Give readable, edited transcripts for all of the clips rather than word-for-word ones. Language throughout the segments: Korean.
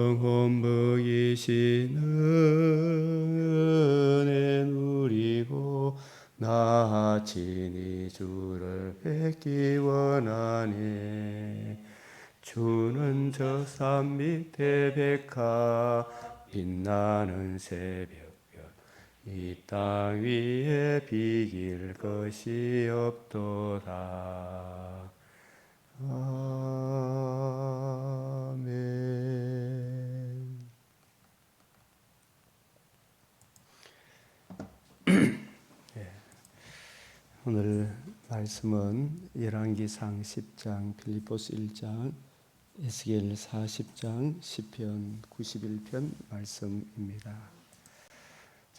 영혼 먹이시는 은혜 누리고 나 친히 주를 뵙기 원하네. 주는 저 산 밑에 백화 빛나는 새벽별 이 땅 위에 비길 것이 없도다. 아멘. 오늘 말씀은 열왕기상 10장, 빌립보스 1장, 에스겔 40장, 시편 91편 말씀입니다.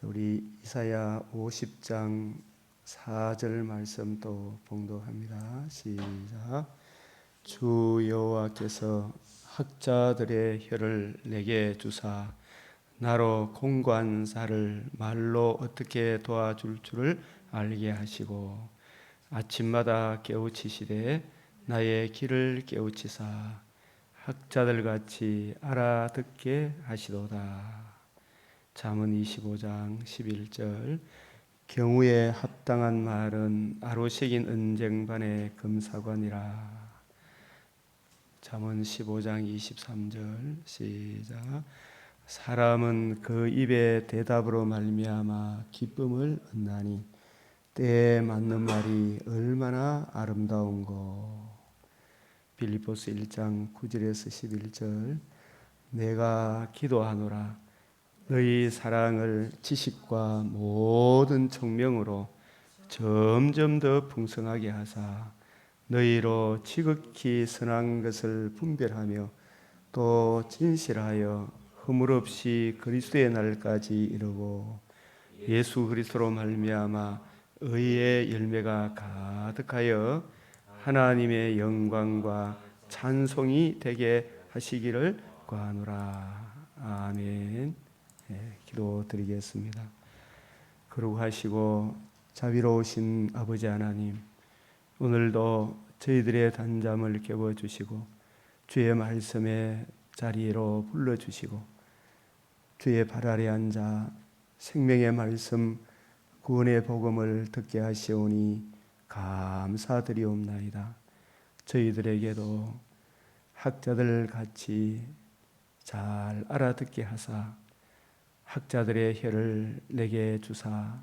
우리 이사야 50장 4절 말씀 또 봉독합니다. 시작. 주 여호와께서 학자들의 혀를 내게 주사 나로 공관사를 말로 어떻게 도와줄 줄을 알게 하시고 아침마다 깨우치시되 나의 길을 깨우치사 학자들같이 알아듣게 하시도다. 잠언 25장 11절. 경우에 합당한 말은 아로새긴 은쟁반의 금사관이라. 잠언 15장 23절 시작. 사람은 그 입의 대답으로 말미암아 기쁨을 얻나니 때에 맞는 말이 얼마나 아름다운고. 빌립보스 1장 9절에서 11절. 내가 기도하노라 너희 사랑을 지식과 모든 총명으로 점점 더 풍성하게 하사 너희로 지극히 선한 것을 분별하며 또 진실하여 허물 없이 그리스도의 날까지 이르고 예수 그리스도로 말미암아 의의 열매가 가득하여 하나님의 영광과 찬송이 되게 하시기를 구하노라. 아멘. 기도드리겠습니다. 거룩하시고 자비로우신 아버지 하나님, 오늘도 저희들의 단잠을 깨워주시고 주의 말씀의 자리로 불러주시고 주의 발 아래 앉아 생명의 말씀 구원의 복음을 듣게 하시오니 감사드리옵나이다. 저희들에게도 학자들 같이 잘 알아듣게 하사 학자들의 혀를 내게 주사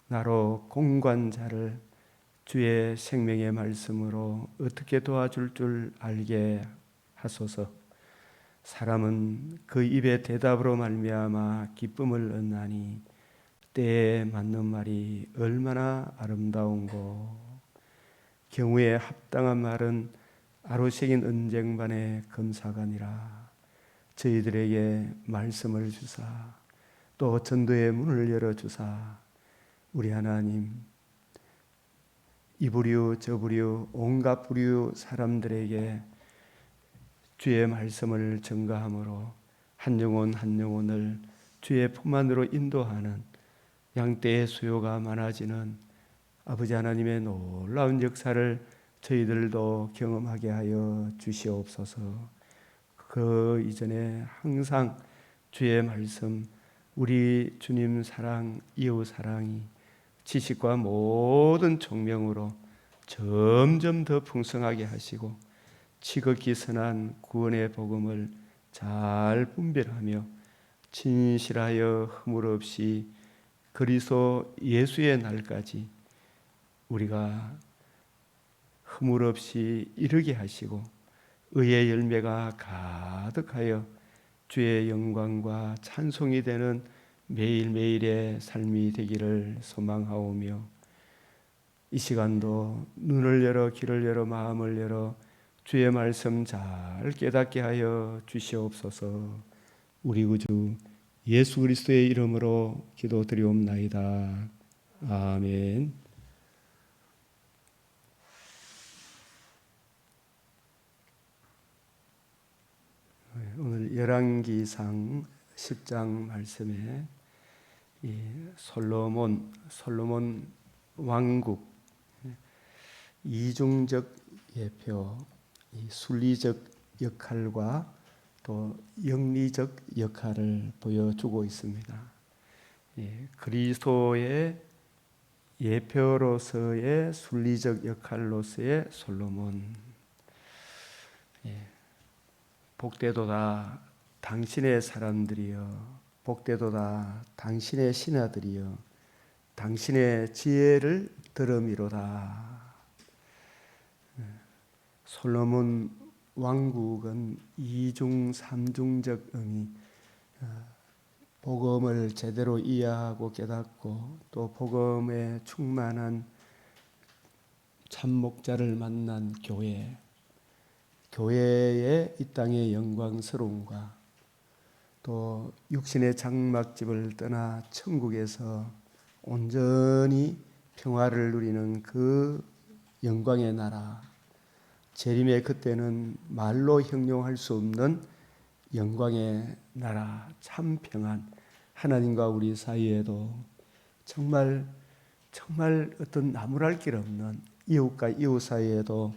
나로 공관자를 주의 생명의 말씀으로 어떻게 도와줄 줄 알게 하소서. 사람은 그 입의 대답으로 말미암아 기쁨을 얻나니 때에 맞는 말이 얼마나 아름다운고. 경우에 합당한 말은 아로새긴 은쟁반의 금사관이라. 저희들에게 말씀을 주사 또 전도의 문을 열어주사 우리 하나님 이 부류 저 부류 온갖 부류 사람들에게 주의 말씀을 전가함으로 한 영혼 한 영혼을 주의 품 안으로 인도하는 양떼의 수요가 많아지는 아버지 하나님의 놀라운 역사를 저희들도 경험하게 하여 주시옵소서. 그 이전에 항상 주의 말씀, 우리 주님 사랑, 이웃 사랑이 지식과 모든 총명으로 점점 더 풍성하게 하시고 지극히 선한 구원의 복음을 잘 분별하며 진실하여 허물 없이 그리스도 예수의 날까지 우리가 허물 없이 이르게 하시고 의의 열매가 가득하여 주의 영광과 찬송이 되는 매일매일의 삶이 되기를 소망하오며 이 시간도 눈을 열어 귀를 열어 마음을 열어 주의 말씀 잘 깨닫게 하여 주시옵소서. 우리 구주 예수 그리스도의 이름으로 기도드리옵나이다. 아멘. 오늘 열왕기상 10장 말씀에 이 솔로몬 왕국 이중적 예표, 이 순리적 역할과 또 영리적 역할을 보여주고 있습니다. 그리스도의 예표로서의 순리적 역할로서의 솔로몬. 복되도다 당신의 사람들이여, 복되도다 당신의 신하들이여, 당신의 지혜를 들음이로다. 솔로몬 왕국은 이중 삼중적 의미, 복음을 제대로 이해하고 깨닫고 또 복음에 충만한 참목자를 만난 교회의 이 땅의 영광스러움과 또 육신의 장막집을 떠나 천국에서 온전히 평화를 누리는 그 영광의 나라, 재림의 그때는 말로 형용할 수 없는 영광의 나라, 참 평안, 하나님과 우리 사이에도 정말 어떤 나무랄 길 없는, 이웃과 이웃 사이에도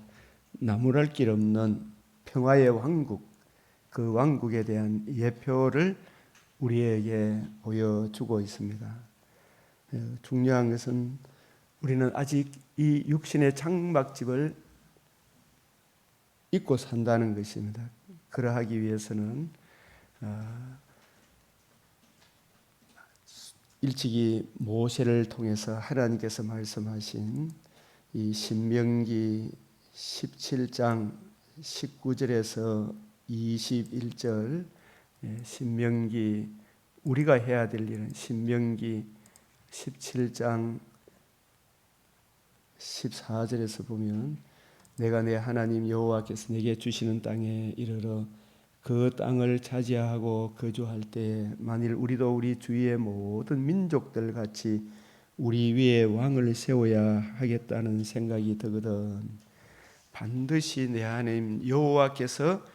나무랄 길 없는 평화의 왕국, 그 왕국에 대한 예표를 우리에게 보여주고 있습니다. 중요한 것은 우리는 아직 이 육신의 장막집을 잊고 산다는 것입니다. 그러하기 위해서는 일찍이 모세를 통해서 하나님께서 말씀하신 이 신명기 17장 19절에서 21절, 신명기 우리가 해야 될 일은 신명기 17장 14절에서 보면 내가 내 하나님 여호와께서 내게 주시는 땅에 이르러 그 땅을 차지하고 거주할 때에 만일 우리도 우리 주위의 모든 민족들 같이 우리 위에 왕을 세워야 하겠다는 생각이 들거든 반드시 내 하나님 여호와께서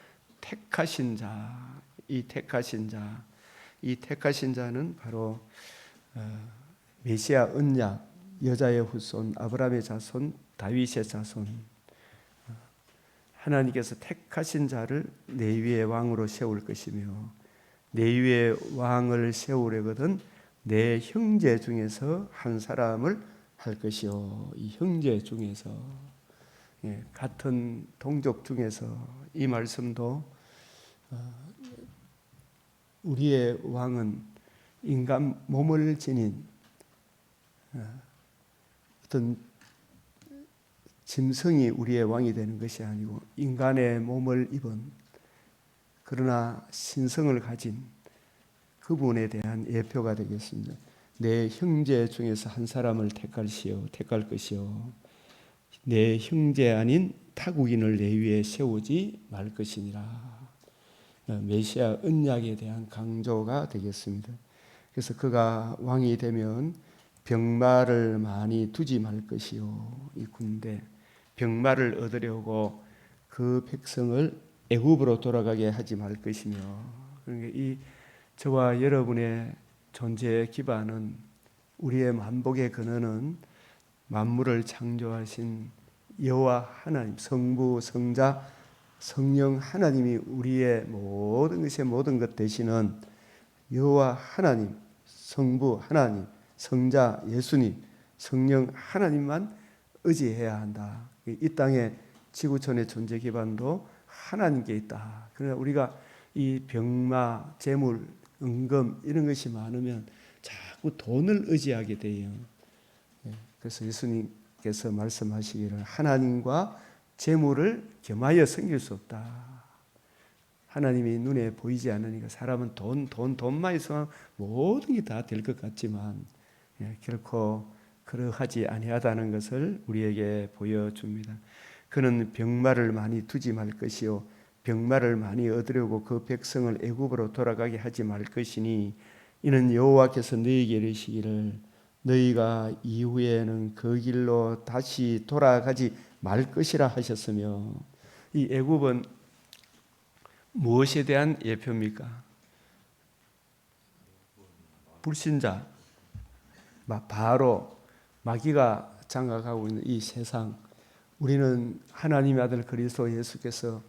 택하신 자, 이 택하신 자는 바로 메시아 언약, 여자의 후손, 아브라함의 자손, 다윗의 자손, 하나님께서 택하신 자를 내 위에 왕으로 세울 것이며 내 위에 왕을 세우려거든 내 형제 중에서 한 사람을 할 것이요. 이 형제 중에서, 같은 동족 중에서, 이 말씀도 우리의 왕은 인간 몸을 지닌 어떤 짐승이 우리의 왕이 되는 것이 아니고 인간의 몸을 입은 그러나 신성을 가진 그분에 대한 예표가 되겠습니다. 내 형제 중에서 한 사람을 택할 것이요 내 형제 아닌 타국인을 내 위에 세우지 말 것이니라. 메시아 언약에 대한 강조가 되겠습니다. 그래서 그가 왕이 되면 병마를 많이 두지 말 것이요. 이 군대 병마를 얻으려고 그 백성을 애굽으로 돌아가게 하지 말 것이며, 그러니까 이 저와 여러분의 존재의 기반은, 우리의 만복의 근원은 만물을 창조하신 여호와 하나님, 성부, 성자, 성령 하나님이 우리의 모든 것의 모든 것 되시는 여호와 하나님, 성부 하나님, 성자 예수님, 성령 하나님만 의지해야 한다. 이 땅의 지구촌의 존재 기반도 하나님께 있다. 그러나 우리가 이 병마, 재물, 은금 이런 것이 많으면 자꾸 돈을 의지하게 돼요. 그래서 예수님께서 말씀하시기를 하나님과 재물을 겸하여 섬길 수 없다. 하나님이 눈에 보이지 않으니까 사람은 돈만 있으면 모든 게 다 될 것 같지만 결코 그러하지 아니하다는 것을 우리에게 보여줍니다. 그는 병마를 많이 두지 말 것이요 병마를 많이 얻으려고 그 백성을 애굽으로 돌아가게 하지 말 것이니 이는 여호와께서 너희에게 이르시기를 너희가 이후에는 그 길로 다시 돌아가지 말 것이라 하셨으며, 이 애굽은 무엇에 대한 예표입니까? 불신자, 바로 마귀가 장악하고 있는 이 세상, 우리는 하나님의 아들 그리스도 예수께서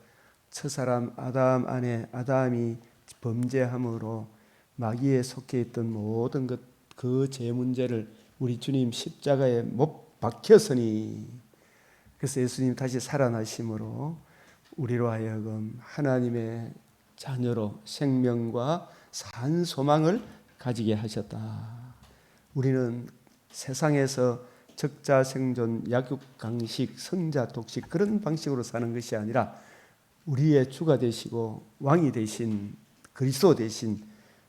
첫사람 아담 안에 아담이 범죄함으로 마귀에 속해 있던 모든 그 죄 문제를 우리 주님 십자가에 못 박혔으니, 그래서 예수님 다시 살아나심으로 우리로 하여금 하나님의 자녀로 생명과 산 소망을 가지게 하셨다. 우리는 세상에서 적자생존, 약육강식, 성자독식 그런 방식으로 사는 것이 아니라 우리의 주가 되시고 왕이 되신 그리스도 되신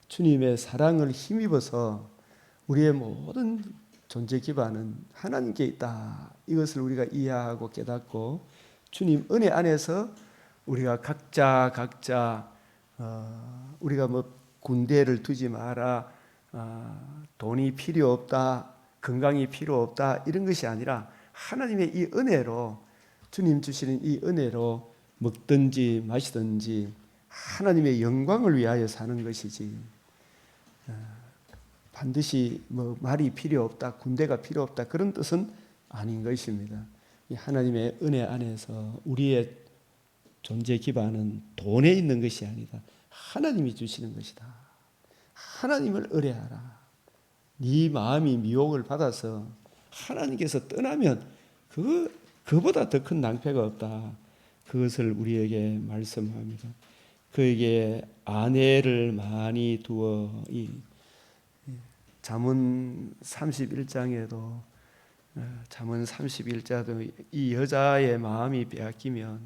주님의 사랑을 힘입어서 우리의 모든 존재 기반은 하나님께 있다. 이것을 우리가 이해하고 깨닫고 주님 은혜 안에서 우리가 각자 우리가 뭐 군대를 두지 마라, 돈이 필요 없다, 건강이 필요 없다 이런 것이 아니라 하나님의 이 은혜로, 주님 주시는 이 은혜로 먹든지 마시든지 하나님의 영광을 위하여 사는 것이지, 반드시 뭐 말이 필요 없다, 군대가 필요 없다 그런 뜻은 아닌 것입니다. 이 하나님의 은혜 안에서 우리의 존재 기반은 돈에 있는 것이 아니다. 하나님이 주시는 것이다. 하나님을 의뢰하라. 네 마음이 미혹을 받아서 하나님께서 떠나면 그보다 더 큰 낭패가 없다. 그것을 우리에게 말씀합니다. 그에게 아내를 많이 두어, 이 잠언 31장에도 잠언 31장도 이 여자의 마음이 빼앗기면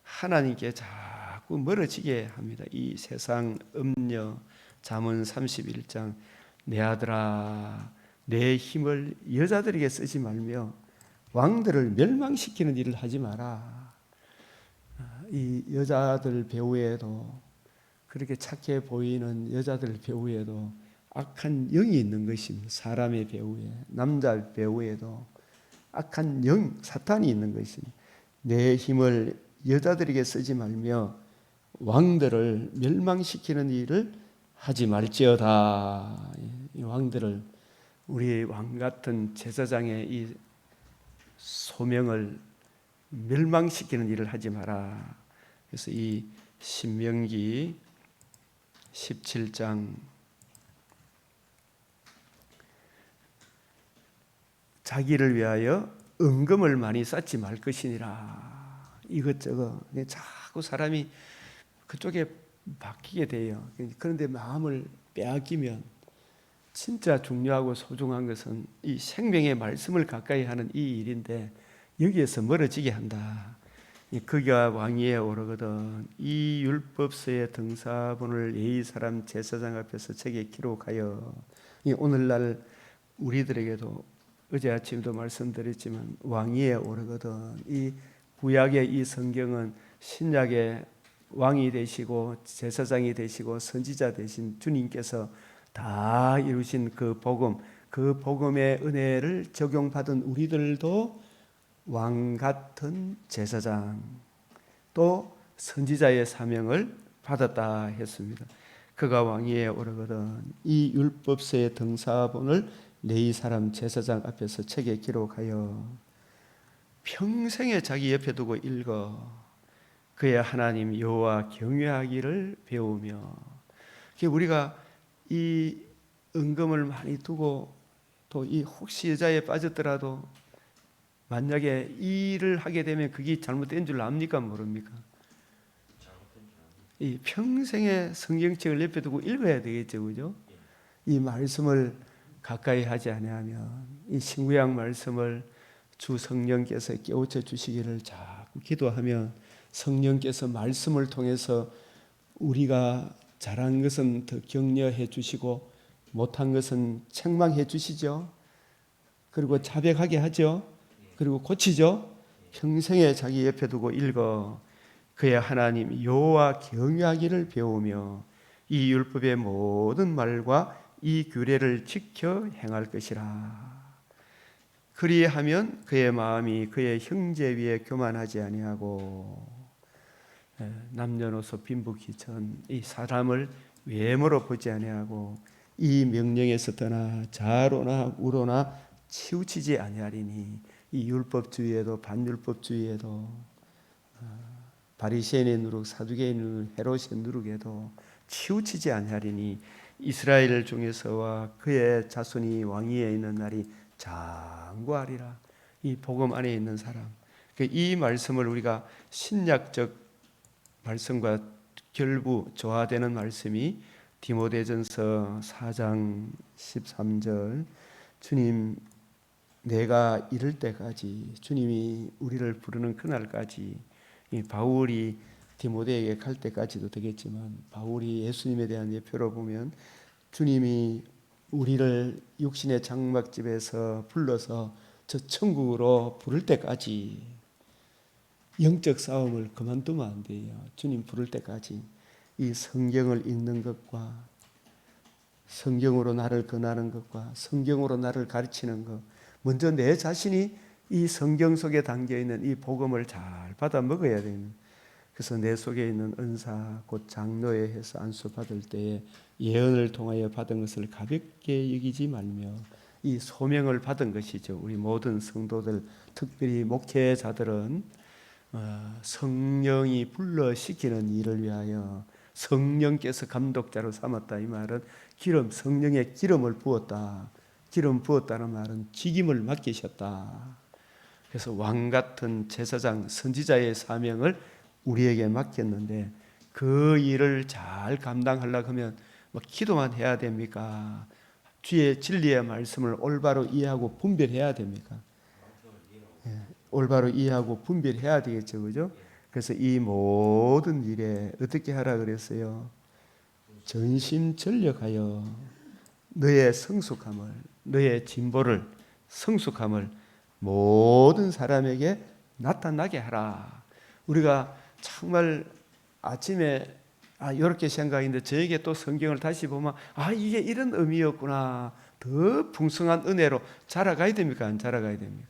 하나님께 자꾸 멀어지게 합니다. 이 세상 음녀, 잠언 31장, 내 아들아 내 힘을 여자들에게 쓰지 말며 왕들을 멸망시키는 일을 하지 마라. 이 여자들 배후에도, 그렇게 착해 보이는 여자들 배후에도 악한 영이 있는 것입니다. 사람의 배후에, 남자 배후에도 악한 영, 사탄이 있는 것입니다. 내 힘을 여자들에게 쓰지 말며 왕들을 멸망시키는 일을 하지 말지어다. 이 왕들을, 우리 왕 같은 제사장의 이 소명을 멸망시키는 일을 하지 마라. 그래서 이 신명기 17장, 자기를 위하여 은금을 많이 쌓지 말 것이니라. 이것저것 자꾸 사람이 그쪽에 바뀌게 돼요. 그런데 마음을 빼앗기면 진짜 중요하고 소중한 것은 이 생명의 말씀을 가까이 하는 이 일인데 여기에서 멀어지게 한다. 그가 왕위에 오르거든 이 율법서의 등사본을 예의 사람 제사장 앞에서 책에 기록하여, 오늘날 우리들에게도 어제 아침도 말씀드렸지만 왕위에 오르거든, 이 구약의 이 성경은 신약의 왕이 되시고 제사장이 되시고 선지자 되신 주님께서 다 이루신 그 복음, 그 복음의 은혜를 적용받은 우리들도 왕 같은 제사장 또 선지자의 사명을 받았다 했습니다. 그가 왕위에 오르거든 이 율법서의 등사본을 레위 사람 제사장 앞에서 책에 기록하여 평생에 자기 옆에 두고 읽어 그의 하나님 여호와 경외하기를 배우며, 우리가 이 은금을 많이 두고 또 이 혹시 여자에 빠졌더라도 만약에 이 일을 하게 되면 그게 잘못된 줄 압니까 모릅니까? 이 평생의 성경책을 옆에 두고 읽어야 되겠죠, 그죠? 이 말씀을 가까이 하지 아니하면, 이 신구약 말씀을 주 성령께서 깨우쳐 주시기를 자꾸 기도하면 성령께서 말씀을 통해서 우리가 잘한 것은 더 격려해 주시고 못한 것은 책망해 주시죠. 그리고 자백하게 하죠. 그리고 고치죠. 평생에 자기 옆에 두고 읽어 그의 하나님 여호와 경외하기를 배우며 이 율법의 모든 말과 이 규례를 지켜 행할 것이라. 그리하면 그의 마음이 그의 형제 위에 교만하지 아니하고, 남녀노소 빈부귀천 이 사람을 외모로 보지 아니하고 이 명령에서 떠나 좌로나 우로나 치우치지 아니하리니, 이 율법주의에도 반율법주의에도 바리새인의 누룩, 사두개인의 누룩, 헤롯의 누룩에도 치우치지 아니하리니 이스라엘 중에서와 그의 자손이 왕위에 있는 날이 장구하리라. 이 복음 안에 있는 사람, 이 말씀을 우리가 신약적 말씀과 결부 조화되는 말씀이 디모데전서 4장 13절, 주님 내가 이를 때까지, 주님이 우리를 부르는 그날까지, 이 바울이 디모데에게 갈 때까지도 되겠지만, 바울이 예수님에 대한 예표로 보면 주님이 우리를 육신의 장막집에서 불러서 저 천국으로 부를 때까지 영적 싸움을 그만두면 안 돼요. 주님 부를 때까지 이 성경을 읽는 것과 성경으로 나를 권하는 것과 성경으로 나를 가르치는 것, 먼저 내 자신이 이 성경 속에 담겨있는 이 복음을 잘 받아 먹어야 되는, 그래서 내 속에 있는 은사 곧 장로에 해서 안수 받을 때에 예언을 통하여 받은 것을 가볍게 여기지 말며 이 소명을 받은 것이죠. 우리 모든 성도들, 특별히 목회자들은 성령이 불러시키는 일을 위하여 성령께서 감독자로 삼았다. 이 말은 성령의 기름을 부었다. 기름 부었다는 말은 직임을 맡기셨다. 그래서 왕 같은 제사장, 선지자의 사명을 우리에게 맡겼는데, 그 일을 잘 감당하려고 하면 기도만 해야 됩니까? 주의 진리의 말씀을 올바로 이해하고 분별해야 됩니까? 올바로 이해하고 분별해야 되겠죠, 그죠? 그래서 이 모든 일에 어떻게 하라 그랬어요? 전심전력하여 너의 성숙함을, 너의 진보를, 성숙함을 모든 사람에게 나타나게 하라. 우리가 정말 아침에 이렇게 생각했는데, 저에게 또 성경을 다시 보면 이게 이런 의미였구나. 더 풍성한 은혜로 자라가야 됩니까? 안 자라가야 됩니까?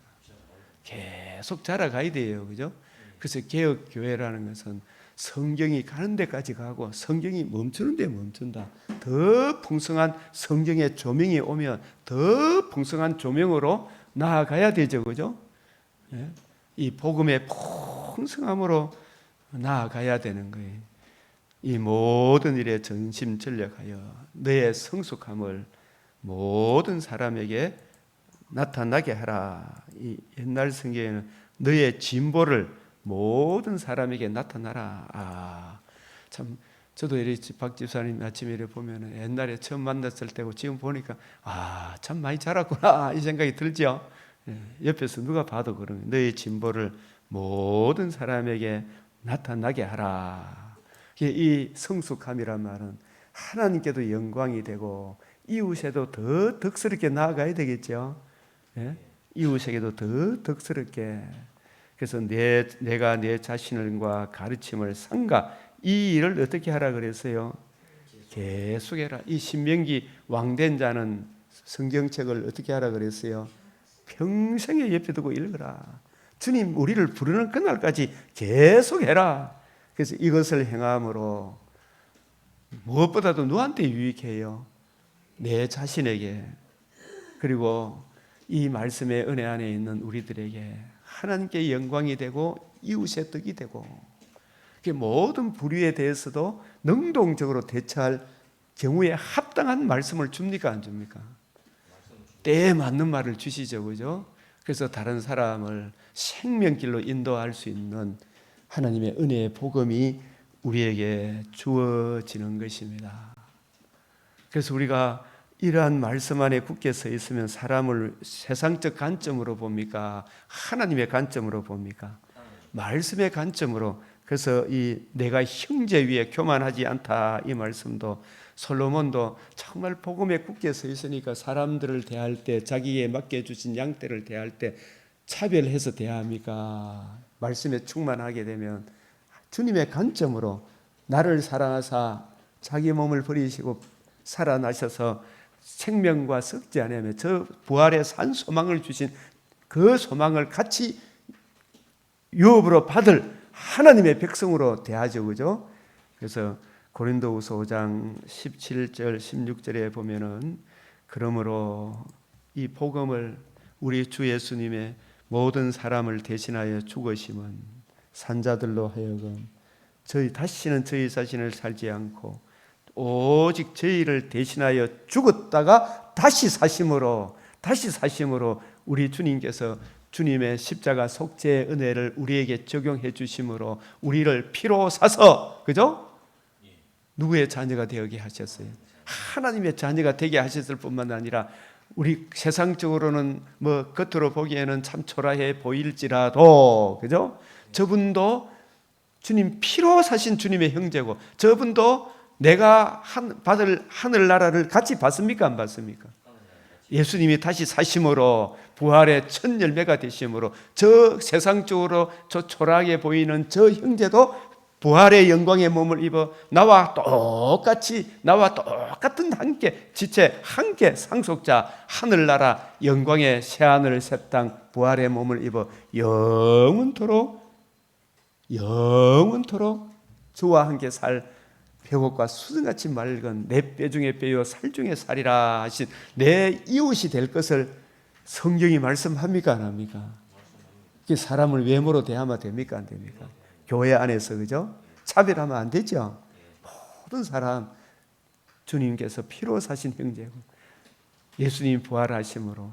계속 자라가야 돼요, 그죠? 그래서 개혁교회라는 것은 성경이 가는 데까지 가고 성경이 멈추는 데 멈춘다. 더 풍성한 성경의 조명이 오면 더 풍성한 조명으로 나아가야 되죠, 그죠? 이 복음의 풍성함으로 나아가야 되는 거예요. 이 모든 일에 전심전력하여 너의 성숙함을 모든 사람에게 나타나게 하라. 이 옛날 성경에는 너의 진보를 모든 사람에게 나타나라. 참 저도 박 집사님 아침에 이래 보면 옛날에 처음 만났을 때고 지금 보니까 참 많이 자랐구나 이 생각이 들죠. 옆에서 누가 봐도 그러면 너의 진보를 모든 사람에게 나타나게 하라. 이 성숙함이란 말은 하나님께도 영광이 되고 이웃에도 더 덕스럽게 나아가야 되겠죠. 이웃에게도 더 덕스럽게. 그래서 내가 내 자신과 가르침을 삼가 이 일을 어떻게 하라 그랬어요? 계속해라. 이 신명기 왕된 자는 성경책을 어떻게 하라 그랬어요? 평생에 옆에 두고 읽어라. 주님 우리를 부르는 그날까지 계속해라. 그래서 이것을 행함으로 무엇보다도 누구한테 유익해요? 내 자신에게, 그리고 이 말씀의 은혜 안에 있는 우리들에게 하나님께 영광이 되고 이웃의 덕이 되고, 모든 불의에 대해서도 능동적으로 대처할 경우에 합당한 말씀을 줍니까 안 줍니까? 때에 맞는 말을 주시죠, 그죠? 그래서 다른 사람을 생명길로 인도할 수 있는 하나님의 은혜의 복음이 우리에게 주어지는 것입니다. 그래서 우리가 이러한 말씀 안에 굳게 서 있으면 사람을 세상적 관점으로 봅니까? 하나님의 관점으로 봅니까? 말씀의 관점으로. 그래서 이 내가 형제 위에 교만하지 않다 이 말씀도, 솔로몬도 정말 복음에 굳게 서 있으니까 사람들을 대할 때, 자기에 맡겨주신 양떼를 대할 때 차별해서 대합니까? 말씀에 충만하게 되면 주님의 관점으로 나를 사랑하사 자기 몸을 버리시고 살아나셔서 생명과 썩지 않으며 저 부활의 산 소망을 주신 그 소망을 같이 유업으로 받을 하나님의 백성으로 대하죠, 그죠? 그래서 고린도후서 5장 17절 16절에 보면은 그러므로 이 복음을 우리 주 예수님의 모든 사람을 대신하여 죽으심은 산자들로 하여금 다시는 저희 자신을 살지 않고 오직 저희를 대신하여 죽었다가 다시 사심으로 우리 주님께서 주님의 십자가 속죄의 은혜를 우리에게 적용해 주심으로 우리를 피로 사서, 그죠? 누구의 자녀가 되게 하셨어요? 하나님의 자녀가 되게 하셨을 뿐만 아니라 우리 세상적으로는 뭐 겉으로 보기에는 참 초라해 보일지라도, 그죠? 저분도 주님 피로 사신 주님의 형제고, 저분도 내가 받을 하늘나라를 같이 받습니까? 안 받습니까? 예수님이 다시 사심으로 부활의 첫 열매가 되심으로 저 세상적으로 저 초라하게 보이는 저 형제도 부활의 영광의 몸을 입어 나와 똑같은 함께 지체 함께 상속자 하늘나라 영광의 새하늘 새 땅 부활의 몸을 입어 영원토록 주와 함께 살 벽옥과 수등같이 맑은 내 뼈 중에 뼈요 살 중에 살이라 하신 내 이웃이 될 것을 성경이 말씀합니까? 안 합니까? 사람을 외모로 대하면 됩니까? 안 됩니까? 교회 안에서, 그죠? 차별하면 안 되죠? 모든 사람 주님께서 피로 사신 형제고 예수님 부활하심으로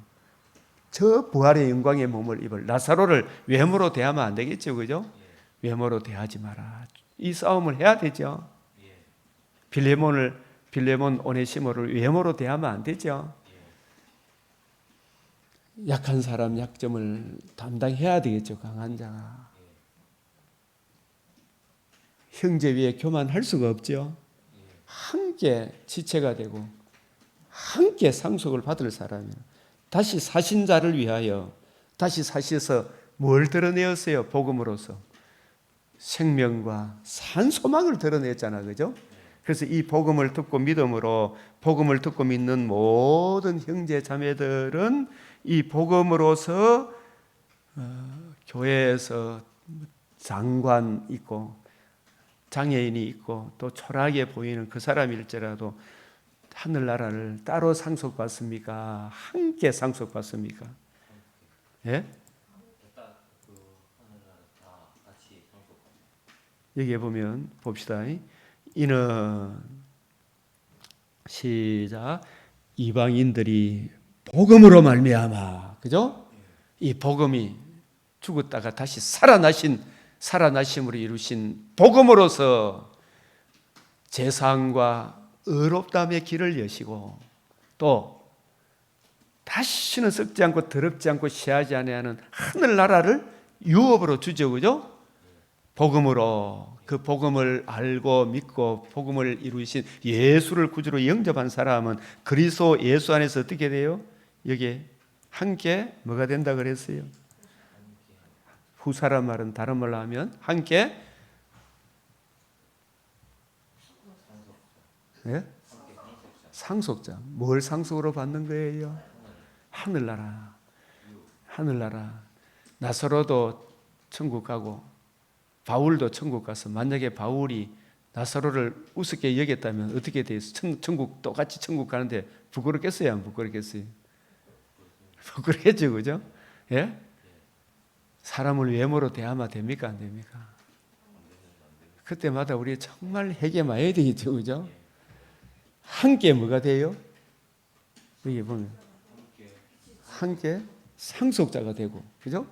저 부활의 영광의 몸을 입을 나사로를 외모로 대하면 안 되겠죠, 그죠? 외모로 대하지 마라. 이 싸움을 해야 되죠. 빌레몬 오네시모를 외모로 대하면 안 되죠. 약한 사람 약점을 담당해야 되겠죠, 강한 자가. 형제 위에 교만할 수가 없죠. 함께 지체가 되고 함께 상속을 받을 사람이에요. 다시 사신 자를 위하여 다시 사셔서 뭘 드러내었어요? 복음으로서 생명과 산 소망을 드러냈잖아, 그죠? 그래서 이 복음을 듣고 믿음으로 복음을 듣고 믿는 모든 형제 자매들은 이 복음으로서 교회에서 장관 있고 장애인이 있고 또 초라하게 보이는 그 사람일지라도 하늘나라를 따로 상속받습니까? 함께 상속받습니까? 예? 여기에 보면 봅시다. 이는 시작 이방인들이 복음으로 말미암아, 그죠? 이 복음이 죽었다가 다시 살아나심으로 이루신 복음으로서 제사함과 의롭다함의 길을 여시고 또 다시는 썩지 않고 더럽지 않고 시하지 아니하는 하늘나라를 유업으로 주죠, 그죠? 복음으로 그 복음을 알고 믿고 복음을 이루신 예수를 구주로 영접한 사람은 그리스도 예수 안에서 어떻게 돼요? 여기에 함께 뭐가 된다 그랬어요? 후사란 말은 다른 말로 하면 함께 네? 상속자. 뭘 상속으로 받는 거예요? 하늘나라. 나사로도 천국 가고 바울도 천국 가서 만약에 바울이 나사로를 우습게 여겼다면 어떻게 돼요? 똑같이 천국 가는데 부끄럽겠어요? 안 부끄럽겠어요? 부끄럽겠죠, 그죠? 예? 사람을 외모로 대하면 됩니까? 안 됩니까? 그때마다 우리 정말 회개해야 되겠죠, 그죠? 함께 뭐가 돼요? 여기 보면 함께 상속자가 되고, 그죠?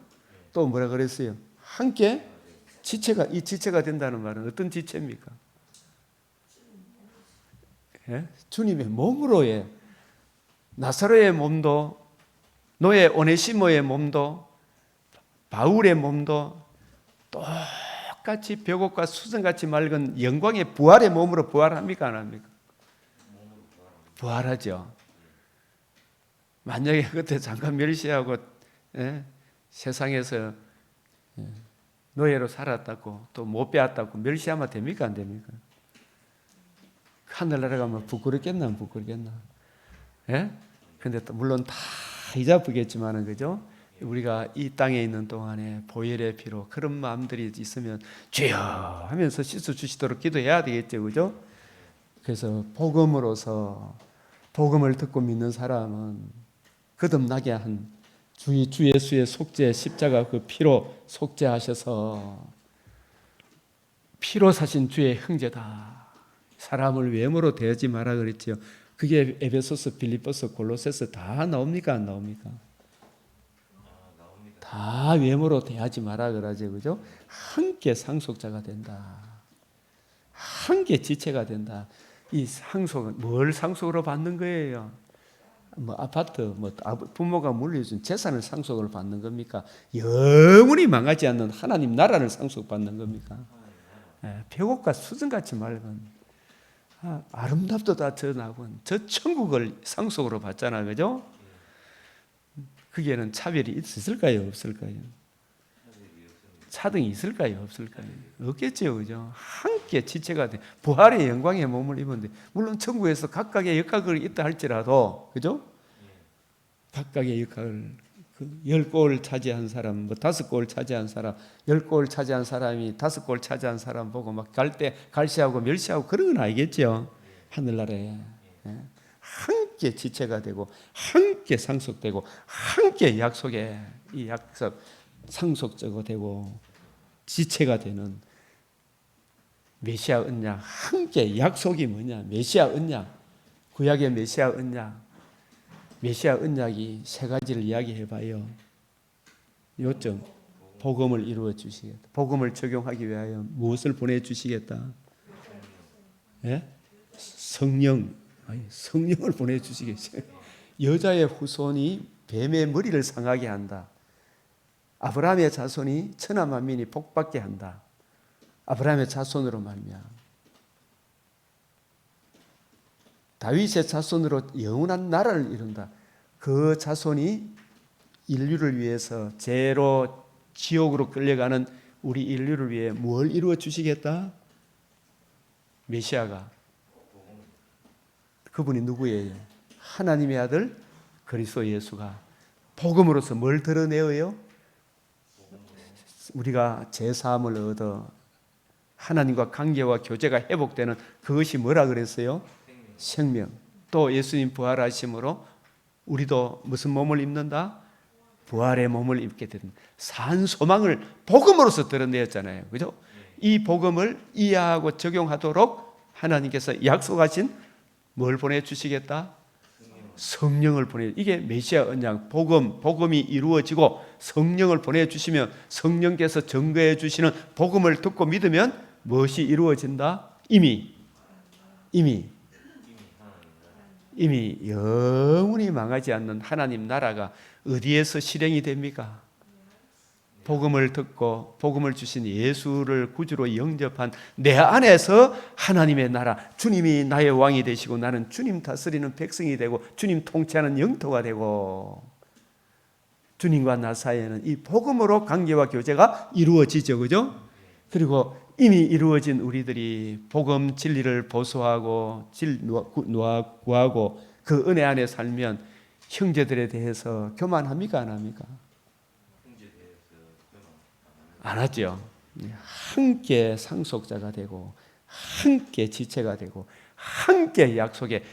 또 뭐라 그랬어요? 함께 지체가 된다는 말은 어떤 지체입니까? 예? 주님의 몸으로의 나사로의 몸도 노예 오네시모의 몸도 바울의 몸도 똑같이 벽옥과 수정같이 맑은 영광의 부활의 몸으로 부활합니까? 안 합니까? 부활하죠. 만약에 그때 잠깐 멸시하고 세상에서 노예로 살았다고 또 못 배웠다고 멸시하면 됩니까? 안 됩니까? 하늘나라 가면 부끄럽겠나? 안 부끄럽겠나? 예? 근데 또 물론 다 잊어버리겠지만은, 그죠? 우리가 이 땅에 있는 동안에 보혈의 피로 그런 마음들이 있으면 주여 하면서 씻어주시도록 기도해야 되겠죠, 그죠? 그래서 복음으로서 복음을 듣고 믿는 사람은 거듭나게 한 주 예수의 속죄 십자가 그 피로 속죄하셔서 피로 사신 주의 형제다. 사람을 외모로 대하지 마라 그랬죠. 그게 에베소서, 빌립보서, 골로새서 다 나옵니까? 안 나옵니까? 다 외모로 대하지 마라 그러죠. 그죠? 함께 상속자가 된다. 함께 지체가 된다. 이 상속은 뭘 상속으로 받는 거예요? 뭐 아파트, 뭐 부모가 물려준 재산을 상속을 받는 겁니까? 영원히 망하지 않는 하나님 나라를 상속받는 겁니까? 배고과 수정같이 맑은 아름답도다 저 낙원, 저 천국을 상속으로 받잖아, 그죠? 거기에는 차별이 있을까요, 없을까요? 차등이 있을까요, 없을까요? 없겠죠, 그죠? 함께 지체가 돼 부활의 영광의 몸을 입었는데, 물론 천국에서 각각의 역할이 있다 할지라도, 그죠? 각각의 역할을 10골 차지한 사람, 뭐 5골 차지한 사람, 10골 차지한 사람이 5골 차지한 사람 보고 막 갈 때 갈시하고 멸시하고 그런 건 아니겠죠. 하늘나라에 함께 지체가 되고 함께 상속되고 함께 약속에 이 약속 상속자가 되고 지체가 되는 메시아 언약, 함께 약속이 뭐냐? 메시아 언약, 구약의 메시아 언약. 메시아 언약이 세 가지를 이야기해봐요. 요점, 복음을 이루어 주시겠다. 복음을 적용하기 위하여 무엇을 보내주시겠다? 예? 성령을 보내주시겠어요. 여자의 후손이 뱀의 머리를 상하게 한다. 아브라함의 자손이 천하 만민이 복받게 한다. 아브라함의 자손으로 말미암아. 다윗의 자손으로 영원한 나라를 이룬다. 그 자손이 인류를 위해서 죄로 지옥으로 끌려가는 우리 인류를 위해 뭘 이루어 주시겠다? 메시아가. 그분이 누구예요? 하나님의 아들 그리스도 예수가 복음으로서 뭘 드러내어요? 우리가 죄사함을 얻어 하나님과 관계와 교제가 회복되는 그것이 뭐라 그랬어요? 생명. 또 예수님 부활하심으로 우리도 무슨 몸을 입는다? 부활의 몸을 입게 된 산 소망을 복음으로서 드러내었잖아요. 그죠? 이 복음을 이해하고 적용하도록 하나님께서 약속하신 뭘 보내주시겠다? 성령을 보내. 이게 메시아 언약, 복음이 이루어지고 성령을 보내주시면 성령께서 증거해 주시는 복음을 듣고 믿으면 무엇이 이루어진다? 이미 영원히 망하지 않는 하나님 나라가 어디에서 실행이 됩니까? 복음을 듣고 복음을 주신 예수를 구주로 영접한 내 안에서 하나님의 나라, 주님이 나의 왕이 되시고 나는 주님 다스리는 백성이 되고 주님 통치하는 영토가 되고 주님과 나 사이에는 이 복음으로 관계와 교제가 이루어지죠. 그죠? 그리고 이미 이루어진 우리들이 복음 진리를 보소하고 구하고 그 은혜 안에 살면 형제들에 대해서 교만합니까? 안 합니까? 안 하죠. 함께 상속자가 되고 함께 지체가 되고 함께 약속에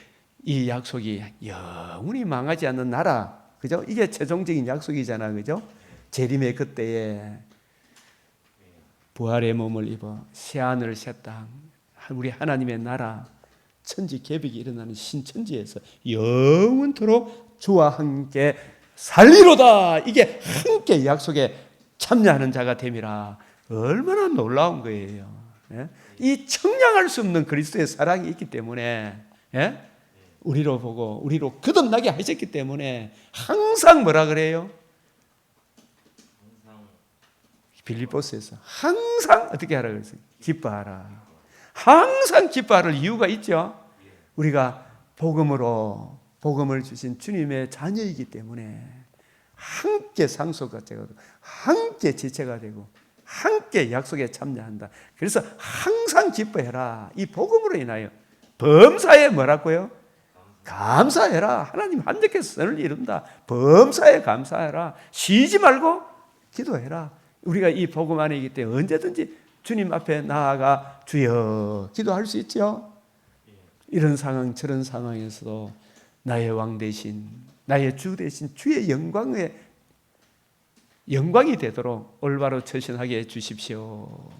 이 약속이 영원히 망하지 않는 나라. 그죠? 이게 최종적인 약속이잖아. 그죠? 재림의 그때에 부활의 몸을 입어 새하늘 새 땅 우리 하나님의 나라 천지 개벽이 일어나는 신천지에서 영원토록 주와 함께 살리로다. 이게 함께 약속에 참여하는 자가 됨이라. 얼마나 놀라운 거예요. 예? 이 청량할 수 없는 그리스도의 사랑이 있기 때문에 예? 우리로 보고 우리로 거듭나게 하셨기 때문에 항상 뭐라 그래요? 빌립보서에서 항상 어떻게 하라 그랬어요? 기뻐하라. 항상 기뻐할 이유가 있죠. 우리가 복음을 주신 주님의 자녀이기 때문에 함께 상속가 되고 함께 지체가 되고 함께 약속에 참여한다. 그래서 항상 기뻐해라. 이 복음으로 인하여 범사에 뭐라고요? 감사해라. 하나님 한적해서 선을 이룬다. 범사에 감사해라. 쉬지 말고 기도해라. 우리가 이 복음 안에 있기 때문에 언제든지 주님 앞에 나아가 주여 기도할 수 있죠. 이런 상황 저런 상황에서도 나의 왕 대신 나의 주 대신 주의 영광이 되도록 올바로 처신하게 해 주십시오.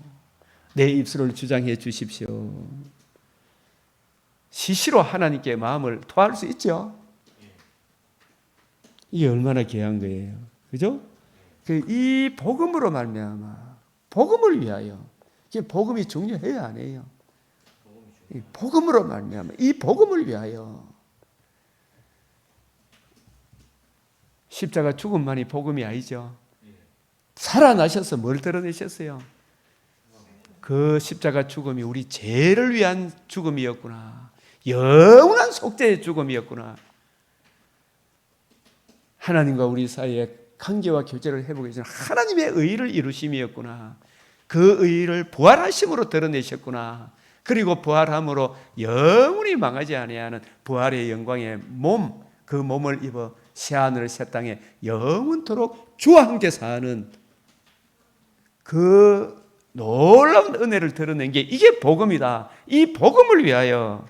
내 입술을 주장해 주십시오. 시시로 하나님께 마음을 토할 수 있죠. 이게 얼마나 귀한 거예요. 그죠? 이 복음으로 말미암아 복음을 위하여, 이게 복음이 중요해요, 안 해요? 이 복음으로 말미암아 이 복음을 위하여, 십자가 죽음만이 복음이 아니죠. 살아나셔서 뭘 드러내셨어요? 그 십자가 죽음이 우리 죄를 위한 죽음이었구나. 영원한 속죄의 죽음이었구나. 하나님과 우리 사이에 관계와 교제를 회복해 주는 하나님의 의를 이루심이었구나. 그 의를 부활하심으로 드러내셨구나. 그리고 부활함으로 영원히 망하지 아니하는 부활의 영광의 몸, 그 몸을 입어 새하늘 새 땅에 영원토록 주와 함께 사는 그 놀라운 은혜를 드러낸 게 이게 복음이다. 이 복음을 위하여,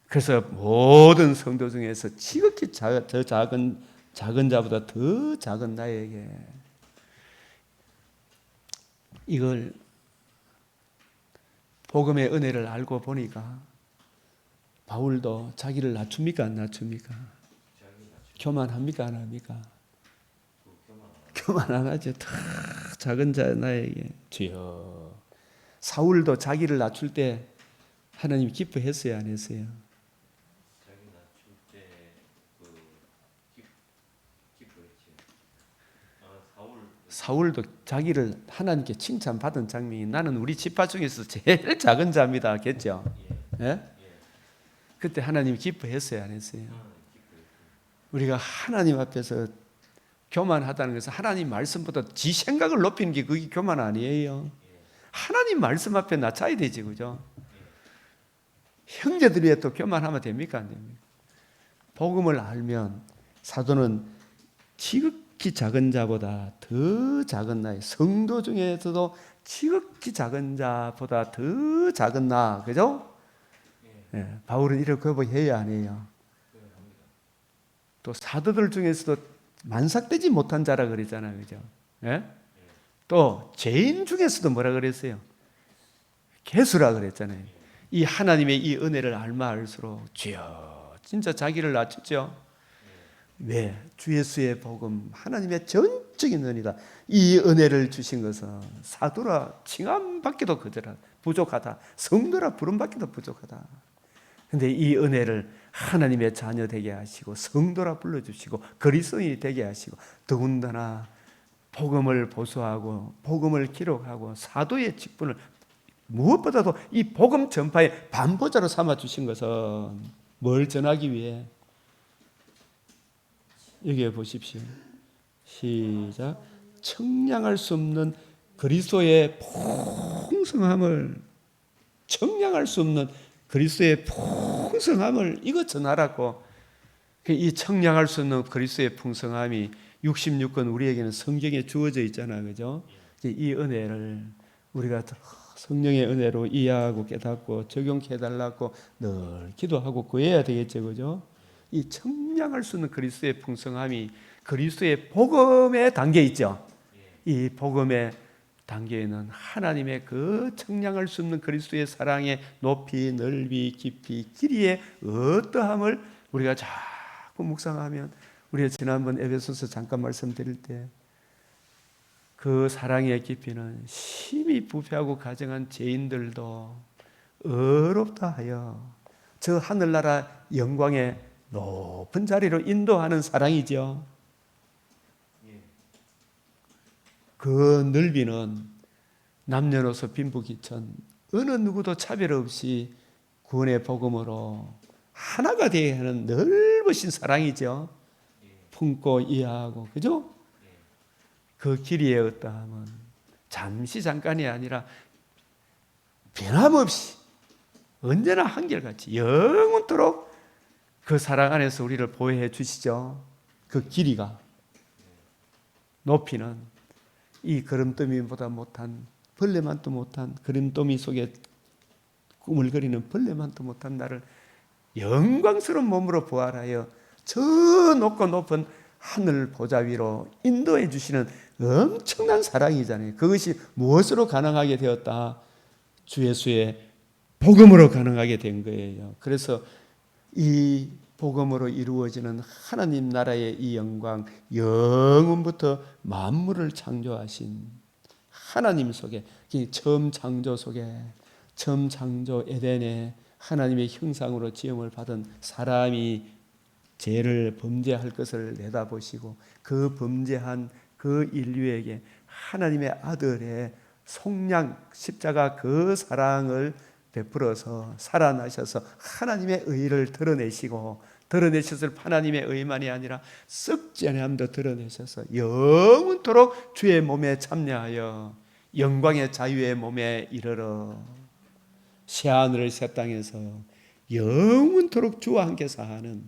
그래서 모든 성도 중에서 지극히 더 작은 자보다 더 작은 나에게, 이걸 복음의 은혜를 알고 보니까 바울도 자기를 낮춥니까 안 낮춥니까? 교만합니까 안 합니까? 교만 안 하죠. 더 작은 자 나에게 주여. 사울도 자기를 낮출 때 하나님 기뻐했어요 안 했어요? 사울도 자기를 하나님께 칭찬받은 장면이, 나는 우리 지파 중에서 제일 작은 자입니다 겠죠? 예? 그때 하나님 기뻐했어요 안 했어요? 우리가 하나님 앞에서 교만하다는 것은 하나님 말씀보다 지 생각을 높이는 게 그게 교만 아니에요. 하나님 말씀 앞에 낮춰야 되지, 그죠? 형제들 위해 또 교만하면 됩니까 안 됩니까? 복음을 알면 사도는 지극히 작은 자보다 더 작은 나, 성도 중에서도 지극히 작은 자보다 더 작은 나, 그죠? 예, 바울은 이렇게 고백해야 안 해요. 또 사도들 중에서도 만삭되지 못한 자라 그랬잖아요, 그죠? 예? 또 죄인 중에서도 뭐라 그랬어요? 개수라 그랬잖아요. 이 하나님의 이 은혜를 알면 알수록 주여, 진짜 자기를 낮췄죠. 왜? 주 예수의 복음, 하나님의 전적인 은혜다. 이 은혜를 주신 것은 사도라 칭함받기도 그저라 부족하다, 성도라 부름받기도 부족하다. 근데 이 은혜를 하나님의 자녀 되게 하시고 성도라 불러주시고 그리스도인이 되게 하시고 더군다나 복음을 보수하고 복음을 기록하고 사도의 직분을 무엇보다도 이 복음 전파의 반보자로 삼아주신 것은 뭘 전하기 위해? 여기에 보십시오. 시작. 청량할 수 없는 그리스도의 풍성함을, 청량할 수 없는 그리스도의 풍성함을 이거 전하라고. 이 청량할 수 없는 그리스도의 풍성함이 66권 우리에게는 성경에 주어져 있잖아요, 그죠? 이 은혜를 우리가 성령의 은혜로 이해하고 깨닫고 적용해 달라고 늘 기도하고 구해야 되겠죠, 그죠? 이 청량할 수 없는 그리스도의 풍성함이 그리스도의 복음에 담겨 있죠. 이 복음의 단계에는 하나님의 그 청량할 수 없는 그리스도의 사랑의 높이, 넓이, 깊이, 길이의 어떠함을 우리가 자꾸 묵상하면, 우리가 지난번 에베소서 잠깐 말씀드릴 때 그 사랑의 깊이는 심히 부패하고 가증한 죄인들도 어렵다 하여 저 하늘나라 영광의 높은 자리로 인도하는 사랑이죠. 그 넓이는 남녀노소 빈부귀천 어느 누구도 차별 없이 구원의 복음으로 하나가 되게 하는 넓으신 사랑이죠. 품고 이해하고, 그죠? 그 길이의 어떠함은 잠시 잠깐이 아니라 변함없이 언제나 한결같이 영원토록 그 사랑 안에서 우리를 보호해 주시죠. 그 길이가, 높이는 이 거름더미보다 못한, 벌레만도 못한 거름더미 속에 꾸물거리는 벌레만도 못한 나를 영광스러운 몸으로 부활하여 저 높고 높은 하늘 보좌 위로 인도해 주시는 엄청난 사랑이잖아요. 그것이 무엇으로 가능하게 되었다? 주 예수의 복음으로 가능하게 된 거예요. 그래서 이 복음으로 이루어지는 하나님 나라의 이 영광, 영원부터 만물을 창조하신 하나님 속에, 처음 창조 속에, 처음 창조 에덴에 하나님의 형상으로 지음을 받은 사람이 죄를 범죄할 것을 내다보시고 그 범죄한 그 인류에게 하나님의 아들의 속량 십자가 그 사랑을 베풀어서 살아나셔서 하나님의 의를 드러내시고, 드러내셨을 하나님의 의만이 아니라 썩지 아니함도 드러내셔서 영원토록 주의 몸에 참여하여 영광의 자유의 몸에 이르러 새하늘을 새 땅에서 영원토록 주와 함께 사는,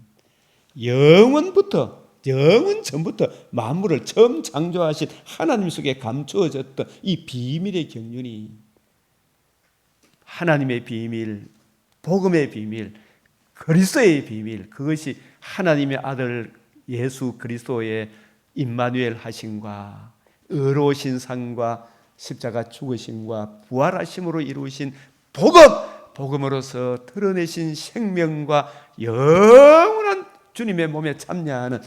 영원부터 영원 전부터 만물을 처음 창조하신 하나님 속에 감추어졌던 이 비밀의 경륜이, 하나님의 비밀, 복음의 비밀, 그리스도의 비밀, 그것이 하나님의 아들 예수 그리스도의 임마누엘 하심과 의로우신 상과 십자가 죽으심과 부활하심으로 이루신 복음, 복음으로서 드러내신 생명과 영원한 주님의 몸에 참여하는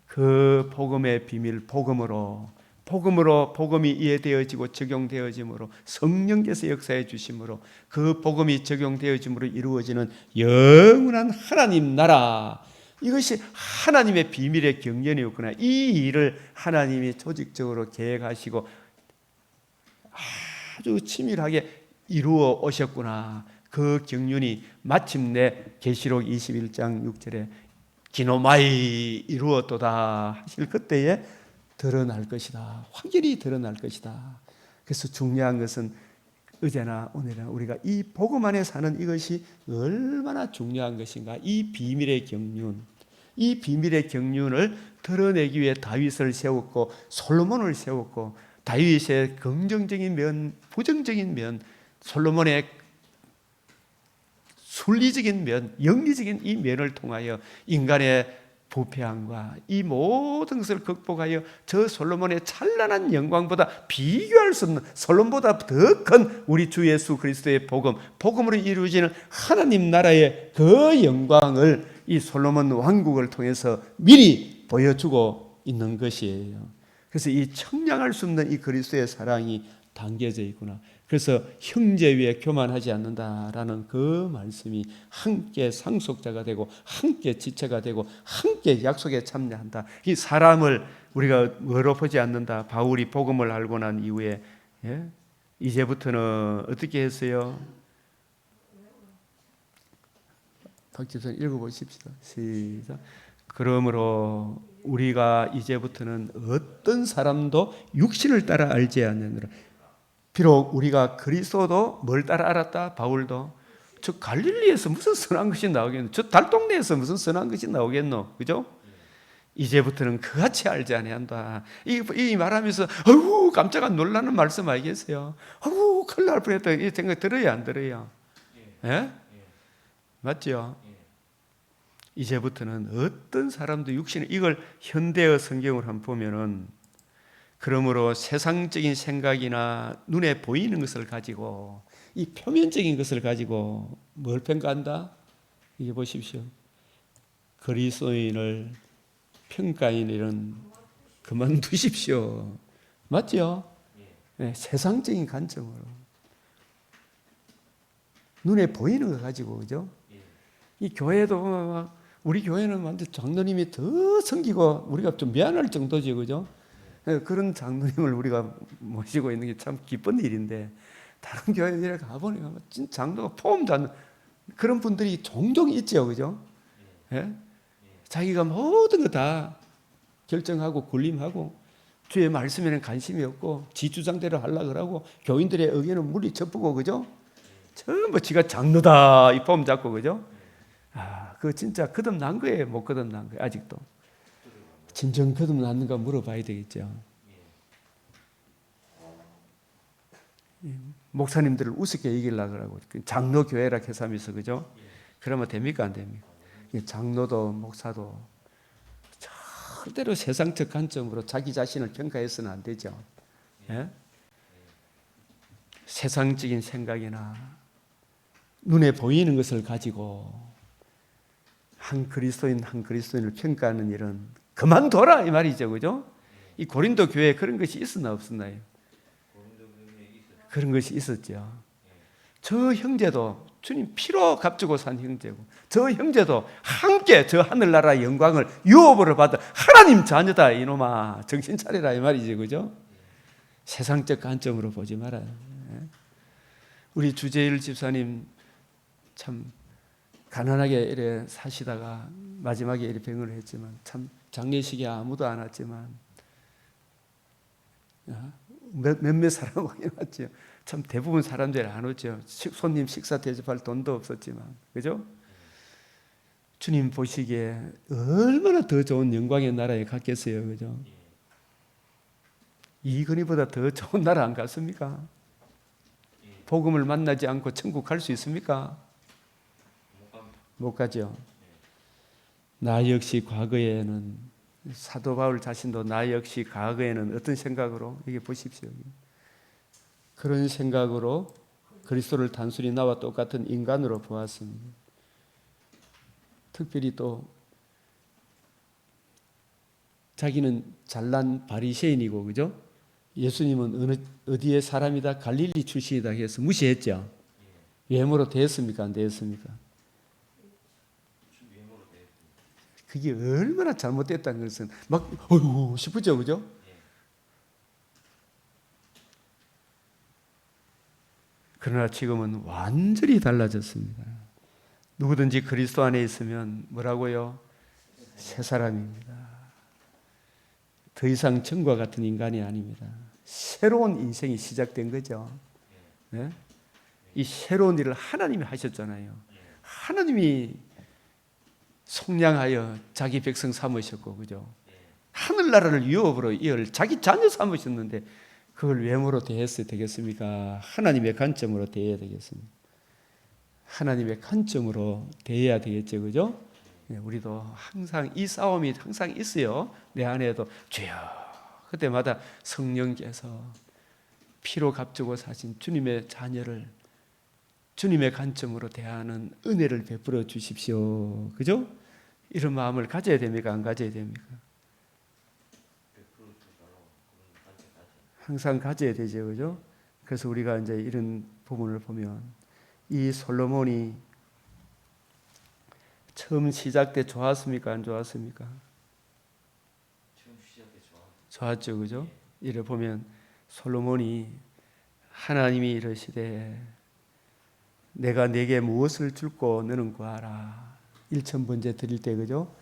그 복음의 비밀, 복음으로 복음이 이해되어지고 적용되어짐으로, 성령께서 역사해 주심으로 그 복음이 적용되어짐으로 이루어지는 영원한 하나님 나라, 이것이 하나님의 비밀의 경륜이었구나. 이 일을 하나님이 조직적으로 계획하시고 아주 치밀하게 이루어 오셨구나. 그 경륜이 마침내 계시록 21장 6절에 기노마이 이루었도다 하실 그때에 드러날 것이다. 확연히 드러날 것이다. 그래서 중요한 것은 어제나 오늘이나 우리가 이 복음 안에 사는 이것이 얼마나 중요한 것인가. 이 비밀의 경륜, 이 비밀의 경륜을 드러내기 위해 다윗을 세웠고 솔로몬을 세웠고, 다윗의 긍정적인 면, 부정적인 면, 솔로몬의 순리적인 면, 영리적인 이 면을 통하여 인간의 부패함과 이 모든 것을 극복하여 저 솔로몬의 찬란한 영광보다 비교할 수 없는, 솔로몬보다 더 큰 우리 주 예수 그리스도의 복음, 복음으로 이루어지는 하나님 나라의 그 영광을 이 솔로몬 왕국을 통해서 미리 보여주고 있는 것이에요. 그래서 이 청량할 수 없는 이 그리스도의 사랑이 담겨져 있구나. 그래서 형제 위에 교만하지 않는다라는 그 말씀이 함께 상속자가 되고 함께 지체가 되고 함께 약속에 참여한다. 이 사람을 우리가 뭐로 보지 않는다. 바울이 복음을 알고 난 이후에 이제부터는 어떻게 했어요? 박집선 읽어보십시다. 시작. 그러므로 우리가 이제부터는 어떤 사람도 육신을 따라 알지 않느니라. 비록 우리가 그리스도도 뭘 따라 알았다? 바울도 저 갈릴리에서 무슨 선한 것이 나오겠노? 저 달동네에서 무슨 선한 것이 나오겠노? 그죠? 이제부터는 그같이 알지 아니한다. 이 말하면서 아이고 깜짝아 놀라는 말씀 알겠어요? 아이고 큰일 날 뻔했다. 이 생각 들어요 안 들어요? 예? 맞죠? 이제부터는 어떤 사람도 육신을, 이걸 현대어 성경을 한번 보면은, 그러므로 세상적인 생각이나 눈에 보이는 것을 가지고, 이 표면적인 것을 가지고 뭘 평가한다? 이게 보십시오. 그리스도인을 평가하는 일은 그만두십시오. 맞죠? 네, 세상적인 관점으로. 눈에 보이는 것 가지고, 그죠? 이 교회도, 우리 교회는 완전 장로님이 더 섬기고 우리가 좀 미안할 정도지, 그죠? 그런 장로님을 우리가 모시고 있는 게 참 기쁜 일인데, 다른 교회에 가보니까 진짜 장로가 포함도 안, 그런 분들이 종종 있죠, 그죠? 예? 자기가 모든 거 다 결정하고 군림하고 주의 말씀에는 관심이 없고 지 주장대로 하려고 그러고 교인들의 의견은 물리쳐보고, 그죠? 전부 지가 장로다 이 폼 잡고, 그죠? 아, 그거 진짜 거듭난 거예요, 못 거듭난 거예요? 아직도 진정 거듭났는가 물어봐야 되겠죠. 목사님들을 우습게 얘기하려고 그러고 장로 교회라 해서 하면서, 그죠? 그러면 됩니까 안 됩니까? 장로도 목사도 절대로 세상적 관점으로 자기 자신을 평가해서는 안 되죠. 예? 세상적인 생각이나 눈에 보이는 것을 가지고 한 그리스도인을 평가하는 일은 그만둬라 이 말이죠, 그죠? 이 고린도 교회에 그런 것이 있었나 없었나요? 그런 것이 있었죠. 저 형제도 주님 피로 값주고 산 형제고, 저 형제도 함께 저 하늘나라의 영광을 유업으로 받아 하나님 자녀다 이놈아, 정신 차리라 이 말이지, 그죠? 세상적 관점으로 보지 말아요. 우리 주재일 집사님 참 가난하게 이래 사시다가 마지막에 이래 병을 했지만, 참 장례식에 아무도 안 왔지만 몇몇 사람 오긴 왔죠. 참 대부분 사람들이 안 오죠. 손님 식사 대접할 돈도 없었지만, 그죠? 주님 보시기에 얼마나 더 좋은 영광의 나라에 갔겠어요, 그죠? 이건희보다 더 좋은 나라 안 갔습니까? 복음을 만나지 않고 천국 갈 수 있습니까? 못 가죠. 나 역시 과거에는, 사도 바울 자신도 나 역시 과거에는 어떤 생각으로, 이게 보십시오. 그런 생각으로 그리스도를 단순히 나와 똑같은 인간으로 보았습니다. 특별히 또 자기는 잘난 바리새인이고, 그죠? 예수님은 어디의 사람이다? 갈릴리 출신이다 해서 무시했죠. 외모로 대했습니까? 안 대했습니까? 그게 얼마나 잘못됐다는 것은 막 어이구 싶으죠, 그죠? 그러나 지금은 완전히 달라졌습니다. 누구든지 그리스도 안에 있으면 뭐라고요? 새 사람입니다. 더 이상 전과 같은 인간이 아닙니다. 새로운 인생이 시작된 거죠. 네? 이 새로운 일을 하나님이 하셨잖아요. 하나님이 속량하여 자기 백성 삼으셨고, 그죠? 하늘나라를 유업으로 이을 자기 자녀 삼으셨는데 그걸 외모로 대했어야 되겠습니까? 하나님의 관점으로 대해야 되겠습니다. 하나님의 관점으로 대해야 되겠죠, 그죠? 우리도 항상 이 싸움이 항상 있어요. 내 안에도 주여, 그때마다 성령께서 피로 값주고 사신 주님의 자녀를 주님의 관점으로 대하는 은혜를 베풀어 주십시오. 그죠? 이런 마음을 가져야 됩니까? 안 가져야 됩니까? 항상 가져야 되죠. 그죠? 그래서 우리가 이제 이런 부분을 보면 이 솔로몬이 처음 시작 때 좋았습니까? 안 좋았습니까? 처음 시작 때 좋았죠. 그죠? 이를 보면 솔로몬이 하나님이 이르시되 내가 네게 무엇을 줄고 너는 구하라. 1,000번째 드릴 때, 그죠?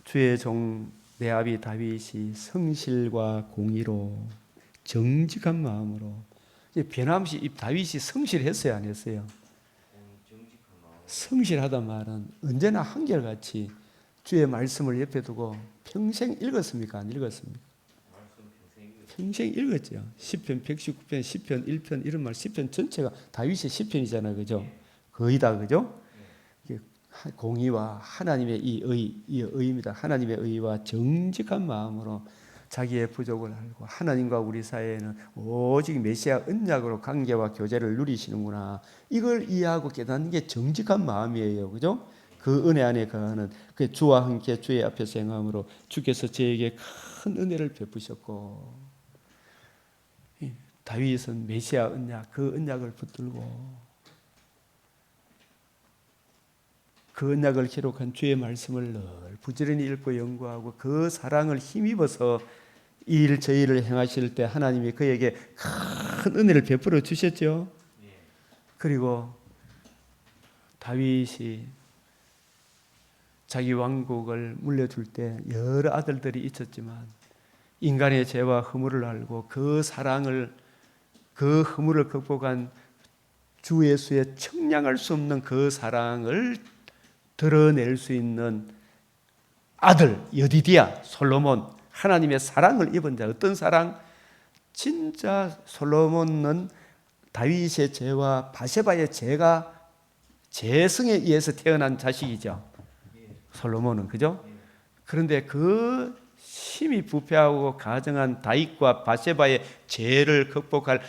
주의 종 내 아비 다윗이 성실과 공의로 정직한 마음으로, 변함없이 이 다윗이 성실했어요, 안 했어요? 성실하단 말은 언제나 한결같이 주의 말씀을 옆에 두고 평생 읽었습니까? 안 읽었습니까? 평생 읽었죠. 시편 119편, 시편 1편 이런 말, 시편 전체가 다윗의 시편이잖아요, 그죠? 거의 다, 그죠? 공의와 하나님의 이 의입니다. 하나님의 의와 정직한 마음으로 자기의 부족을 알고 하나님과 우리 사이에는 오직 메시아 언약으로 관계와 교제를 누리시는구나. 이걸 이해하고 깨닫는 게 정직한 마음이에요, 그죠? 그 은혜 안에 거하는 그 주와 함께 주의 앞에서 행함으로 주께서 저에게 큰 은혜를 베푸셨고, 다윗은 메시아 언약, 그 언약을 붙들고 그 언약을 기록한 주의 말씀을 늘 부지런히 읽고 연구하고 그 사랑을 힘입어서 이 일 저 일을 행하실 때 하나님이 그에게 큰 은혜를 베풀어 주셨죠. 그리고 다윗이 자기 왕국을 물려줄 때 여러 아들들이 있었지만 인간의 죄와 허물을 알고 그 사랑을, 그 허물을 극복한 주 예수의 청량할 수 없는 그 사랑을 드러낼 수 있는 아들 여디디야, 솔로몬, 하나님의 사랑을 입은 자. 어떤 사랑? 진짜 솔로몬은 다윗의 죄와 바세바의 죄가 죄성에 의해서 태어난 자식이죠, 솔로몬은, 그죠? 그런데 그 심히 부패하고 가증한 다윗과 바세바의 죄를 극복할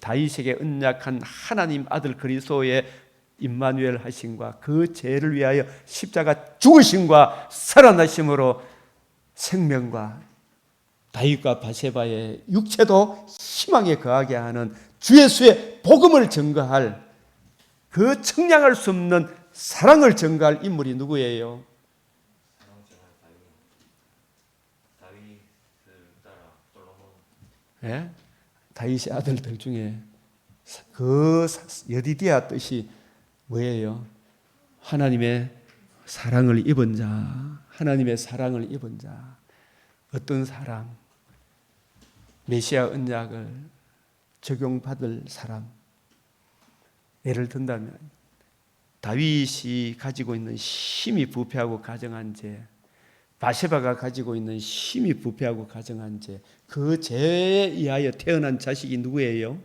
다윗에게 언약한 하나님 아들 그리스도의 임마누엘 하심과 그 죄를 위하여 십자가 죽으심과 살아나심으로 생명과 다윗과 바세바의 육체도 희망에 거하게 하는 주 예수의 복음을 증거할, 그 청량할 수 없는 사랑을 증거할 인물이 누구예요? 예? 다윗의 아들들 중에 그 여디디아 뜻이 뭐예요? 하나님의 사랑을 입은 자, 하나님의 사랑을 입은 자. 어떤 사람? 메시아 언약을 적용받을 사람. 예를 든다면 다윗이 가지고 있는 힘이 부패하고 가정한 죄, 바세바가 가지고 있는 힘이 부패하고 가정한 죄, 그 죄에 의하여 태어난 자식이 누구예요?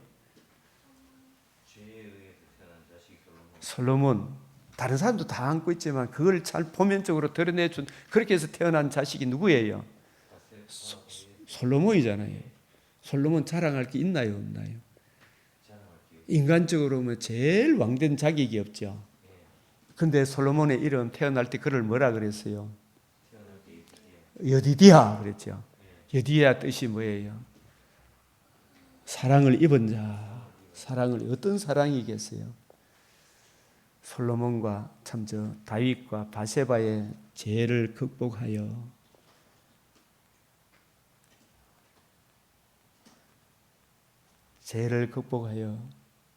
솔로몬. 다른 사람도 다 안고 있지만 그걸 잘 포면적으로 드러내준, 그렇게 해서 태어난 자식이 누구예요? 솔로몬이잖아요. 솔로몬 자랑할 게 있나요, 없나요? 인간적으로 보면 제일 왕된 자격이 없죠. 근데 솔로몬의 이름 태어날 때 그를 뭐라 그랬어요? 여디디아 그랬죠. 여디디아 뜻이 뭐예요? 사랑을 입은 자. 사랑을, 어떤 사랑이겠어요? 솔로몬과 다윗과 바세바의 죄를 극복하여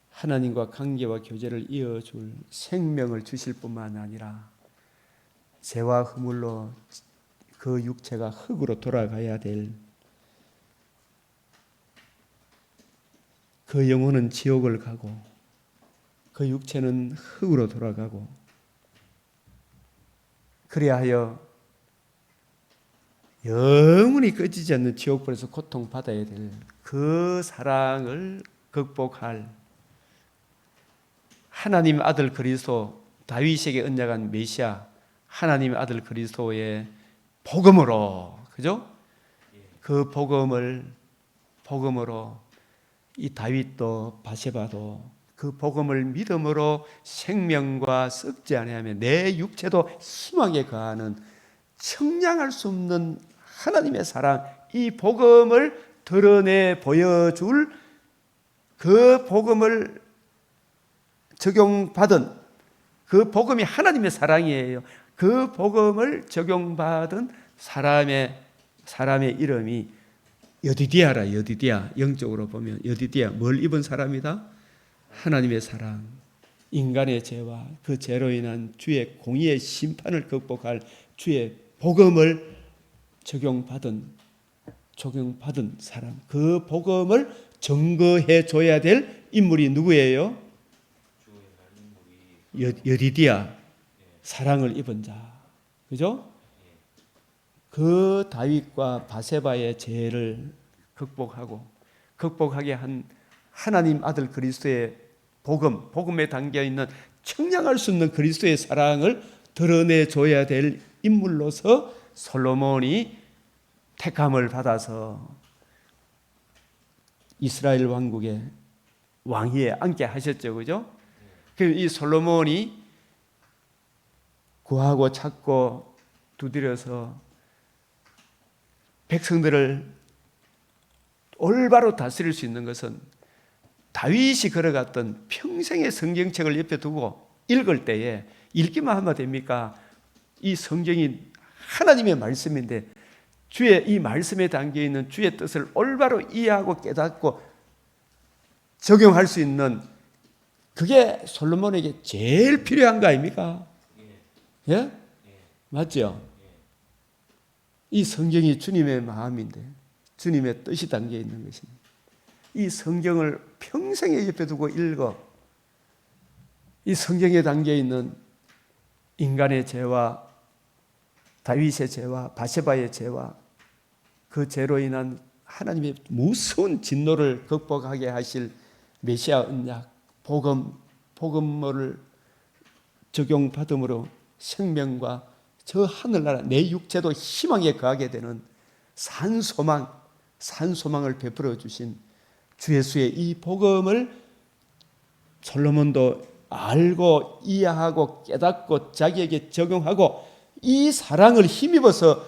하나님과 관계와 교제를 이어줄 생명을 주실 뿐만 아니라 죄와 허물로 그 육체가 흙으로 돌아가야 될, 그 영혼은 지옥을 가고 그 육체는 흙으로 돌아가고, 그래야 하여 영원히 꺼지지 않는 지옥불에서 고통받아야 될 그 사랑을 극복할 하나님 아들 그리스도, 다윗에게 언약한 메시아 하나님의 아들 그리스도의 복음으로, 그죠? 그 복음으로 이 다윗도 바세바도 그 복음을 믿음으로 생명과 썩지 아니하며 내 육체도 희망에 거하는 청량할 수 없는 하나님의 사랑, 이 복음을 드러내 보여줄, 그 복음을 적용받은, 그 복음이 하나님의 사랑이에요. 그 복음을 적용받은 사람의 이름이 여디디아라. 여디디아, 영적으로 보면 여디디아, 뭘 입은 사람이다? 하나님의 사랑, 인간의 죄와 그 죄로 인한 주의 공의의 심판을 극복할 주의 복음을 적용받은 사람, 그 복음을 증거해 줘야 될 인물이 누구예요? 여디디아, 사랑을 입은 자, 그죠? 그 다윗과 바세바의 죄를 극복하게 한 하나님 아들 그리스도의 복음에 담겨 있는 청량할 수 없는 그리스도의 사랑을 드러내 줘야 될 인물로서 솔로몬이 택함을 받아서 이스라엘 왕국의 왕위에 앉게 하셨죠, 그죠? 이 솔로몬이 구하고 찾고 두드려서 백성들을 올바로 다스릴 수 있는 것은 다윗이 걸어갔던 평생의 성경책을 옆에 두고 읽을 때에 읽기만 하면 됩니까? 이 성경이 하나님의 말씀인데 주의 이 말씀에 담겨 있는 주의 뜻을 올바로 이해하고 깨닫고 적용할 수 있는, 그게 솔로몬에게 제일 필요한 거 아닙니까? 예? 맞죠? 이 성경이 주님의 마음인데, 주님의 뜻이 담겨 있는 것입니다. 이 성경을 평생에 옆에 두고 읽어 이 성경에 담겨 있는 인간의 죄와 다윗의 죄와 바세바의 죄와 그 죄로 인한 하나님의 무서운 진노를 극복하게 하실 메시아 언약, 복음을 적용받음으로 생명과 저 하늘나라 내 육체도 희망에 거하게 되는 산소망을 베풀어 주신 주 예수의 이 복음을 솔로몬도 알고 이해하고 깨닫고 자기에게 적용하고 이 사랑을 힘입어서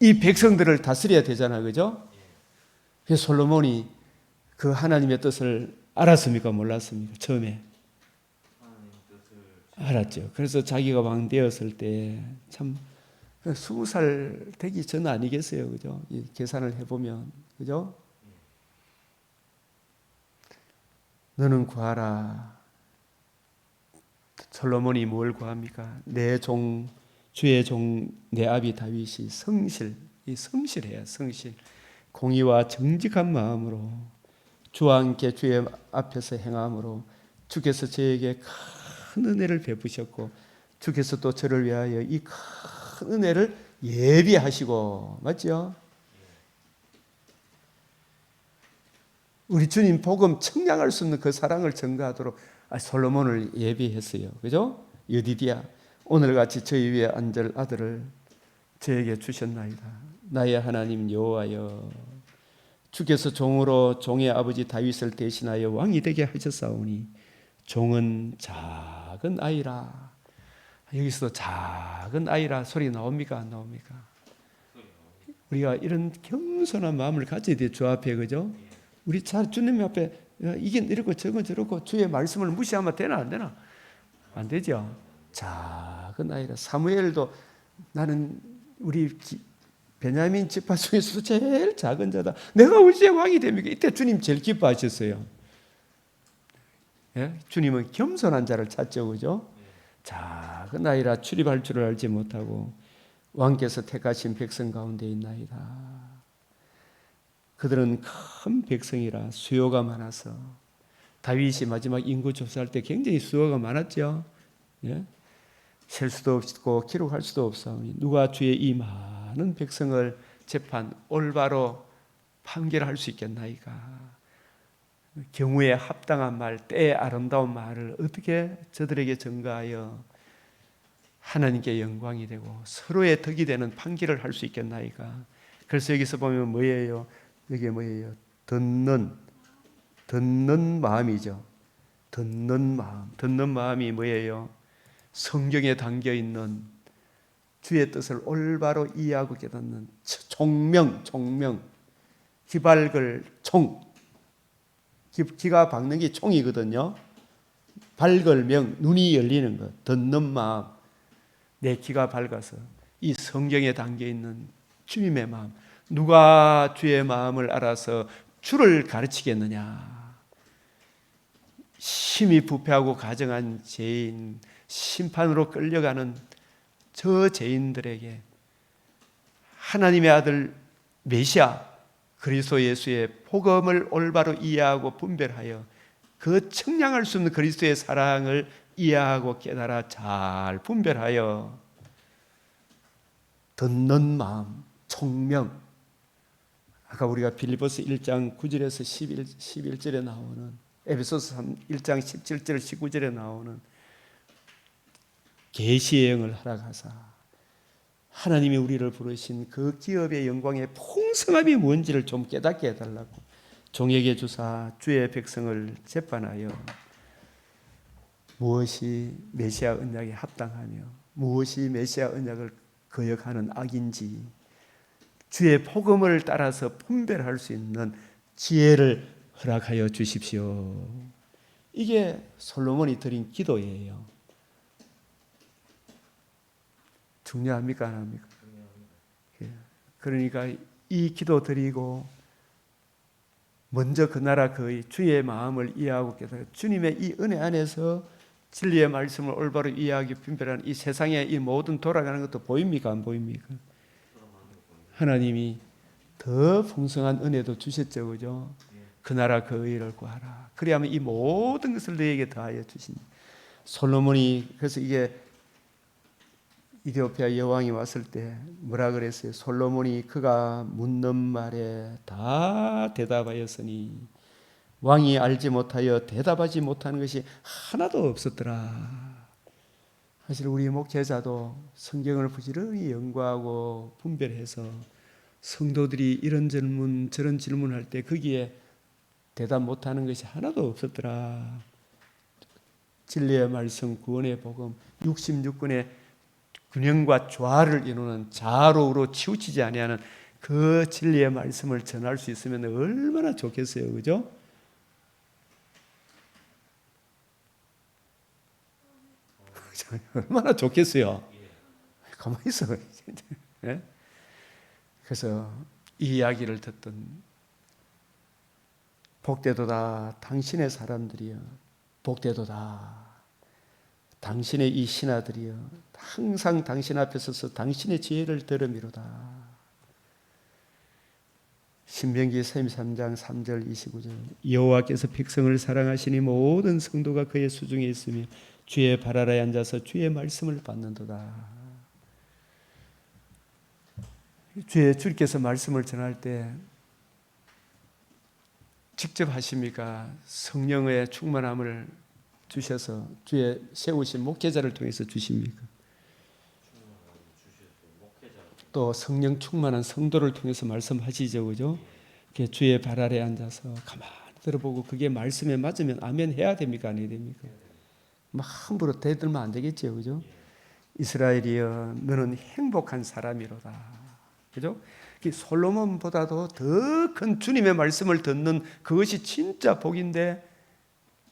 이 백성들을 다스려야 되잖아요. 그죠? 그래서 솔로몬이 그 하나님의 뜻을 알았습니까? 몰랐습니까? 처음에 알았죠. 그래서 자기가 왕 되었을 때 참 20살 되기 전 아니겠어요. 그죠? 이 계산을 해보면. 그죠? 너는 구하라. 솔로몬이 뭘 구합니까? 내 종, 주의 종, 내 아비 다윗이 성실해야 성실. 공의와 정직한 마음으로 주와 함께 주의 앞에서 행함으로 주께서 저에게 큰 은혜를 베푸셨고 주께서 또 저를 위하여 이 큰 은혜를 예비하시고, 맞죠? 우리 주님 복음 청량할 수 없는 그 사랑을 전가하도록 솔로몬을 예비했어요. 그죠? 여디디야, 오늘같이 저희 위에 앉을 아들을 저에게 주셨나이다. 나의 하나님 여호와여, 주께서 종으로 종의 아버지 다윗을 대신하여 왕이 되게 하셨사오니 종은 작은 아이라. 여기서도 작은 아이라 소리 나옵니까? 안 나옵니까? 우리가 이런 겸손한 마음을 가져야 돼요. 주 앞에. 그죠? 우리 주님 앞에 이게 이렇고 저건 저렇고 주의 말씀을 무시하면 되나 안 되나? 안 되죠. 작은 아이라. 사무엘도 나는 우리 베냐민 지파 중에서 제일 작은 자다. 내가 어찌 왕이 됩니까? 이때 주님 제일 기뻐하셨어요. 예? 주님은 겸손한 자를 찾죠. 그죠? 작은 아이라 출입할 줄을 알지 못하고 왕께서 택하신 백성 가운데 있나이다. 그들은 큰 백성이라 수요가 많아서 다윗이 마지막 인구 조사할 때 굉장히 수요가 많았죠. 예? 셀 수도 없고 기록할 수도 없사오니 누가 주의 이 많은 백성을 재판 올바로 판결할 수 있겠나이까. 경우에 합당한 말, 때에 아름다운 말을 어떻게 저들에게 전가하여 하나님께 영광이 되고 서로의 덕이 되는 판결을 할 수 있겠나이까. 그래서 여기서 보면 뭐예요? 이게 뭐예요? 듣는 마음이죠. 듣는 마음이 뭐예요? 성경에 담겨 있는 주의 뜻을 올바로 이해하고 깨닫는 총명, 기발글 총. 기가 박는 게 총이거든요. 발걸명, 눈이 열리는 것, 듣는 마음. 내 귀가 밝아서 이 성경에 담겨 있는 주님의 마음. 누가 주의 마음을 알아서 주를 가르치겠느냐. 심히 부패하고 가정한 죄인, 심판으로 끌려가는 저 죄인들에게 하나님의 아들 메시아 그리스도 예수의 복음을 올바로 이해하고 분별하여 그 청량할 수 없는 그리스도의 사랑을 이해하고 깨달아 잘 분별하여 듣는 마음, 총명. 아까 우리가 빌립보서 1장 9절에서 11절에 나오는, 에베소서 1장 17절 19절에 나오는 계시의 영을 허락하사 하나님이 우리를 부르신 그 기업의 영광의 풍성함이 뭔지를 좀 깨닫게 해달라고 종에게 주사 주의 백성을 재판하여 무엇이 메시아 언약에 합당하며 무엇이 메시아 언약을 거역하는 악인지 주의 복음을 따라서 분별할 수 있는 지혜를 허락하여 주십시오. 이게 솔로몬이 드린 기도예요. 중요합니까? 안 합니까? 그러니까 이 기도 드리고 먼저 그 나라 그의 주의 마음을 이해하고 깨달아 주님의 이 은혜 안에서 진리의 말씀을 올바로 이해하기 분별하는 이 세상에 이 모든 돌아가는 것도 보입니까? 안 보입니까? 하나님이 더 풍성한 은혜도 주셨죠. 그죠? 그 나라 그 의를 구하라. 그리하면 이 모든 것을 너에게 더하여 주시니. 솔로몬이 그래서 이게 이디오피아 여왕이 왔을 때 뭐라 그랬어요? 솔로몬이 그가 묻는 말에 다 대답하였으니 왕이 알지 못하여 대답하지 못하는 것이 하나도 없었더라. 사실 우리 목회자도 성경을 부지런히 연구하고 분별해서 성도들이 이런 질문 저런 질문할 때 거기에 대답 못하는 것이 하나도 없었더라. 진리의 말씀, 구원의 복음, 66권의 균형과 조화를 이루는 자로우로 치우치지 아니하는 그 진리의 말씀을 전할 수 있으면 얼마나 좋겠어요, 그죠? 얼마나 좋겠어요. 가만히 있어. 네? 그래서 이 이야기를 듣던 복되도다 당신의 사람들이여, 복되도다 당신의 이 신하들이여, 항상 당신 앞에 서서 당신의 지혜를 들음이로다. 신명기 33장 3절 29절 여호와께서 백성을 사랑하시니 모든 성도가 그의 수중에 있으며 주의 발 아래에 앉아서 주의 말씀을 받는도다. 주께서 말씀을 전할 때 직접 하십니까? 성령의 충만함을 주셔서 주의 세우신 목회자를 통해서 주십니까? 또 성령 충만한 성도를 통해서 말씀하시죠, 그죠? 주의 발 아래에 앉아서 가만히 들어보고 그게 말씀에 맞으면 아멘 해야 됩니까? 안 해야 됩니까? 함부로 대들면 안 되겠죠, 그죠? 이스라엘이여, 너는 행복한 사람이로다, 그죠? 솔로몬보다도 더 큰 주님의 말씀을 듣는 그것이 진짜 복인데,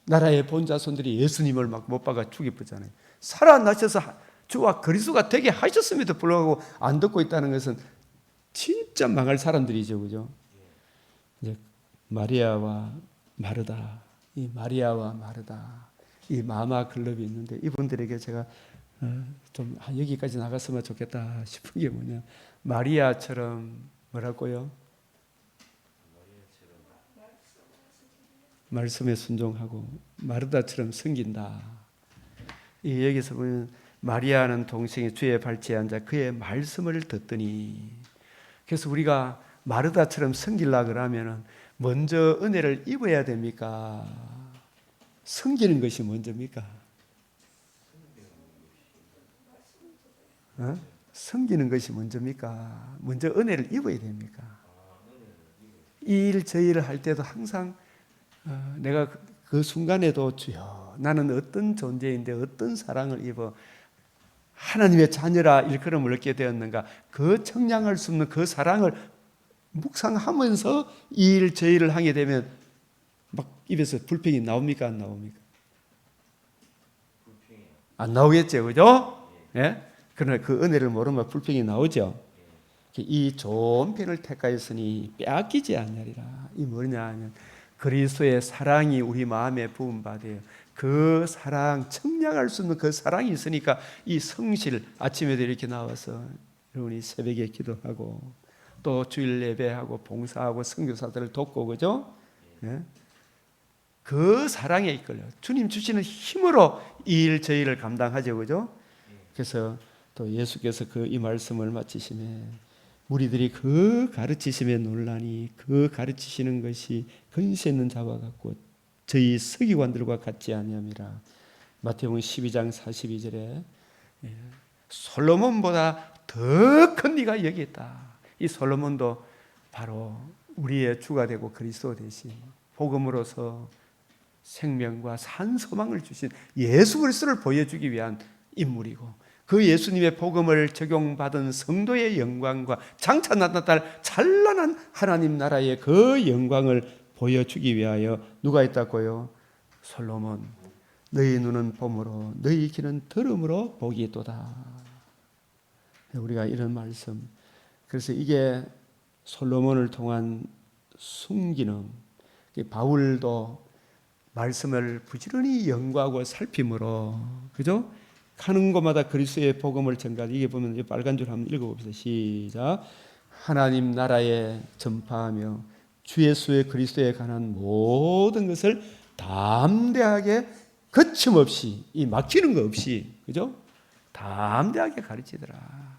나라의 본자손들이 예수님을 막 못 박아 죽이었잖아요. 살아나셔서 주와 그리스도가 되게 하셨음에도 불구하고 안 듣고 있다는 것은 진짜 망할 사람들이죠, 그죠? 이제 마리아와 마르다, 이 마리아와 마르다, 이 마마 클럽이 있는데 이분들에게 제가 좀 여기까지 나갔으면 좋겠다 싶은 게 뭐냐, 마리아처럼 뭐라고요? 말씀에 순종하고 마르다처럼 섬긴다. 여기서 보면 마리아는 동생이 주의 발치에 앉아 그의 말씀을 듣더니, 그래서 우리가 마르다처럼 섬기려고 그러면 먼저 은혜를 입어야 됩니까? 섬기는 것이 먼저입니까? 섬기는 것이 먼저입니까? 먼저 은혜를 입어야 됩니까? 이 일 저 일을 할 때도 항상 내가 그 순간에도 주여 나는 어떤 존재인데 어떤 사랑을 입어 하나님의 자녀라 일컬음을 얻게 되었는가, 그 청량할 수 없는 그 사랑을 묵상하면서 이 일 저 일을 하게 되면 막 입에서 불평이 나옵니까? 안 나옵니까? 안 나오겠죠, 그죠? 예? 그러나 그 은혜를 모르면 불평이 나오죠. 이 좋은 편을 택하였으니 빼앗기지 않으리라. 이 뭐냐 하면 그리스도의 사랑이 우리 마음에 부음받아요. 그 사랑, 청량할 수 없는 그 사랑이 있으니까 이 성실, 아침에도 이렇게 나와서 여러분이 새벽에 기도하고 또 주일 예배하고 봉사하고 선교사들을 돕고, 그죠? 예? 그 사랑에 이끌려 주님 주시는 힘으로 이 일 저 일을 감당하죠, 그죠? 그래서 또 예수께서 이 말씀을 마치시며 무리들이 그 가르치심에 놀라니 그 가르치시는 것이 근세 있는 자와 같고 저희 서기관들과 같지 아니함이라. 마태복음 12장 42절에 솔로몬보다 더 큰 네가 여기 있다. 이 솔로몬도 바로 우리의 주가 되고 그리스도 대신 복음으로서 생명과 산 소망을 주신 예수 그리스도를 보여주기 위한 인물이고, 그 예수님의 복음을 적용받은 성도의 영광과 장차 나타날 찬란한 하나님 나라의 그 영광을 보여주기 위하여 누가 있다고요? 솔로몬. 너희 눈은 봄으로 너희 귀는 들음으로 복이 있도다. 우리가 이런 말씀, 그래서 이게 솔로몬을 통한 순기능, 바울도 말씀을 부지런히 연구하고 살핌으로, 그죠? 가는 곳마다 그리스도의 복음을 전가하고, 이게 보면 빨간 줄 한번 읽어봅시다. 시작. 하나님 나라에 전파하며 주 예수의 그리스도에 관한 모든 것을 담대하게 거침없이, 이 막히는 거 없이, 그죠? 담대하게 가르치더라.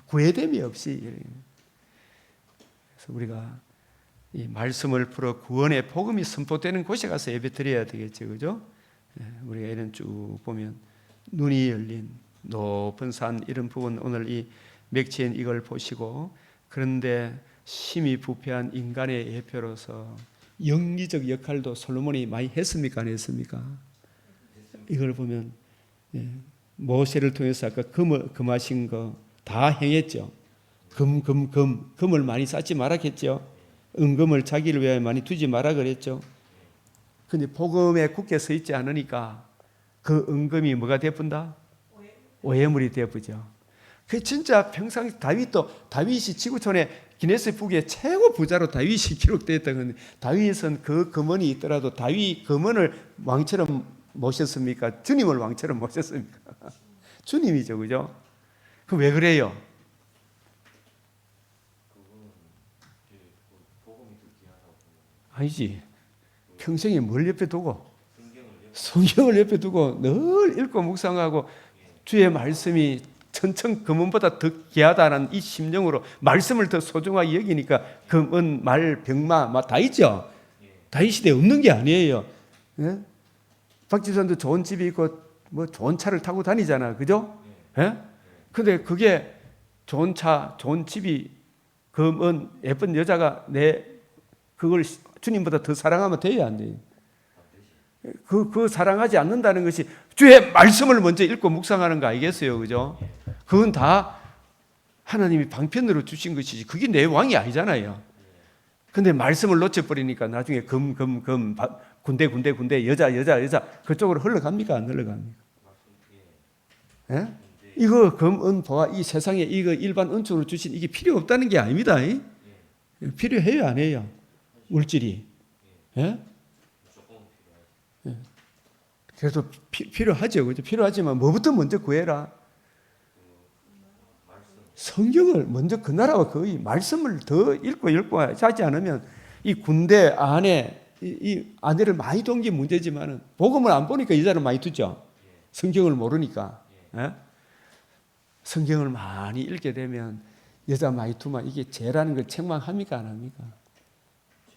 구애됨이 없이. 그래서 우리가 이 말씀을 풀어 구원의 복음이 선포되는 곳에 가서 예배 드려야 되겠죠, 그죠? 우리가 이런 쭉 보면 눈이 열린 높은 산, 이런 부분, 오늘 이 맥치엔 이걸 보시고, 그런데 심히 부패한 인간의 예표로서 영리적 역할도 솔로몬이 많이 했습니까? 안 했습니까? 이걸 보면 모세를 통해서 아까 금하신 거 다 행했죠. 금을 많이 쌓지 말았겠죠. 은금을 자기를 위하여 많이 두지 마라 그랬죠. 근데 복음에 굳게 서 있지 않으니까 그 은금이 뭐가 되어본다? 오해물이 되어보죠. 그 진짜 평상 다윗이 지구촌에 기네스 북의 최고 부자로 다윗이 기록되어 있던 건데 다윗은 그 금원이 있더라도 다윗 금원을 왕처럼 모셨습니까? 주님을 왕처럼 모셨습니까? 주님이죠, 그죠? 그 왜 그래요? 아니지. 평생에 뭘 옆에 두고? 성경을 옆에 두고 늘 읽고 묵상하고 주의 말씀이 천천 금은보다 더 귀하다는 이 심정으로 말씀을 더 소중하게 여기니까 금은 말 병마 다 있죠. 다윗 시대에 없는 게 아니에요. 예? 박 집사님도 좋은 집이 있고 뭐 좋은 차를 타고 다니잖아, 그죠? 예? 근데 그게 좋은 차, 좋은 집이 금은 예쁜 여자가 그걸 주님보다 더 사랑하면 돼야 안 돼요. 그 사랑하지 않는다는 것이 주의 말씀을 먼저 읽고 묵상하는 거 아니겠어요, 그죠? 그건 다 하나님이 방편으로 주신 것이지 그게 내 왕이 아니잖아요. 근데 말씀을 놓쳐버리니까 나중에 군대 여자 그쪽으로 흘러갑니까? 안 흘러갑니까? 예? 이거 금은보화 이 세상에 이거 일반 은총으로 주신 이게 필요 없다는 게 아닙니다. 필요해요, 안 해요? 물질이. 예? 그래도 필요하죠. 그죠? 필요하지만 뭐부터 먼저 구해라? 성경을 먼저 그 나라와 거의 말씀을 더 읽고 하지 않으면 이 군대 안에 이 아내를 많이 둔 게 문제지만은 복음을 안 보니까 여자를 많이 두죠. 성경을 모르니까. 예? 성경을 많이 읽게 되면 여자 많이 두면 이게 죄라는 걸 책망합니까? 안 합니까?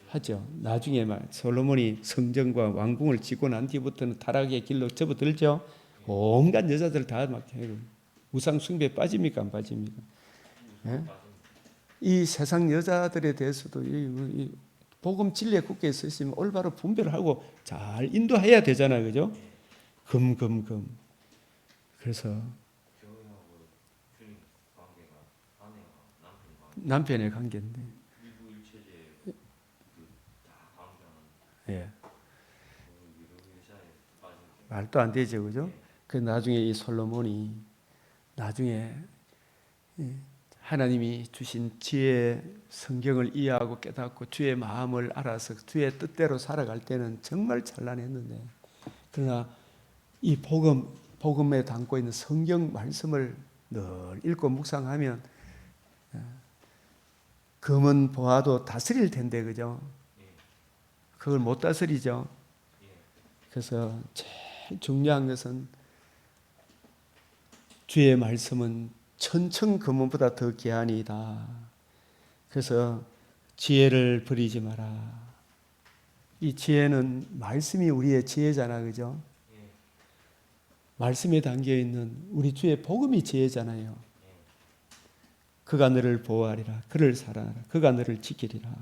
하죠. 나중에 솔로몬이 성전과 왕궁을 짓고 난 뒤부터는 타락의 길로 접어들죠. 온갖 여자들 다 막 우상 숭배에 빠집니까? 안 빠집니까? 예? 이 세상 여자들에 대해서도 이 복음 진리에 굳게 서 있으면 올바로 분별을 하고 잘 인도해야 되잖아요, 그죠? 그래서 남편의 관계인데. 예. 말도 안 되죠, 그죠? 그 나중에 이 솔로몬이 나중에 하나님이 주신 지혜 성경을 이해하고 깨닫고 주의 마음을 알아서 주의 뜻대로 살아갈 때는 정말 찬란했는데 그러나 이 복음에 담고 있는 성경 말씀을 늘 읽고 묵상하면 금은 보아도 다스릴 텐데, 그죠? 그걸 못 다스리죠. 그래서 제일 중요한 것은 주의 말씀은 천천 금은보다 더 귀하니이다. 그래서 지혜를 버리지 마라. 이 지혜는 말씀이 우리의 지혜잖아, 그죠? 말씀에 담겨 있는 우리 주의 복음이 지혜잖아요. 그가 너를 보호하리라. 그를 사랑하라. 그가 너를 지키리라.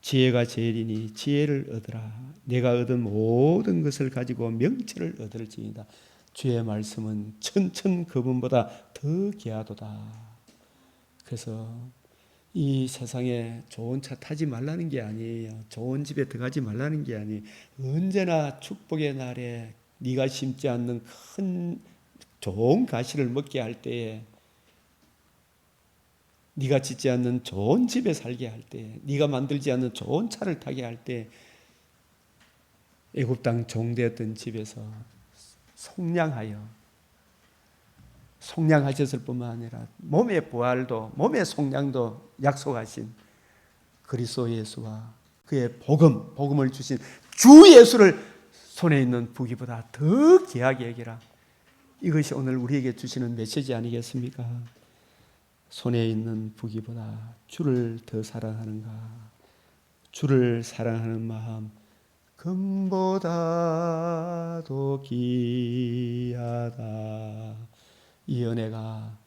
지혜가 제일이니 지혜를 얻으라. 내가 얻은 모든 것을 가지고 명철을 얻을지니라. 주의 말씀은 천천 금은보다 더 귀하도다. 그래서 이 세상에 좋은 차 타지 말라는 게 아니에요. 좋은 집에 들어가지 말라는 게 아니에요. 언제나 축복의 날에 네가 심지 않는 큰 좋은 가시를 먹게 할 때에 네가 짓지 않는 좋은 집에 살게 할 때, 네가 만들지 않는 좋은 차를 타게 할 때, 애굽 땅 종되었던 집에서 속량하셨을 뿐만 아니라 몸의 부활도, 몸의 속량도 약속하신 그리스도 예수와 그의 복음을 주신 주 예수를 손에 있는 부귀보다 더 귀하게 여기라. 이것이 오늘 우리에게 주시는 메시지 아니겠습니까? 손에 있는 부귀보다 주를 더 사랑하는가? 주를 사랑하는 마음 금보다도 귀하다. 이 은혜가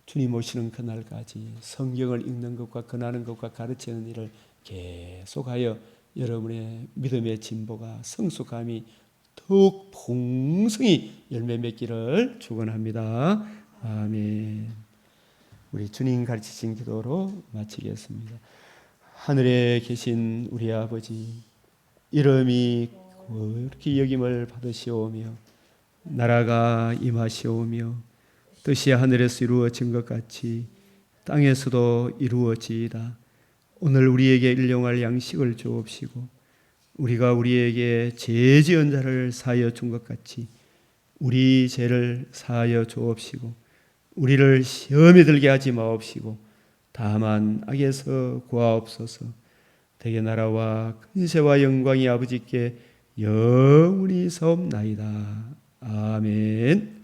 주님 오시는 그날까지 성경을 읽는 것과 권하는 것과 가르치는 일을 계속하여 여러분의 믿음의 진보가 성숙함이 더욱 풍성히 열매 맺기를 축원합니다. 아멘. 우리 주님 가르치신 기도로 마치겠습니다. 하늘에 계신 우리 아버지, 이름이 그렇게 여김을 받으시오며 나라가 임하시오며 뜻이 하늘에서 이루어진 것 같이 땅에서도 이루어지이다. 오늘 우리에게 일용할 양식을 주옵시고 우리가 우리에게 죄 지은 자를 사하여 준 것 같이 우리 죄를 사하여 주옵시고 우리를 시험에 들게 하지 마옵시고 다만 악에서 구하옵소서. 대개 나라와 근세와 영광이 아버지께 영원히 사옵나이다. 아멘.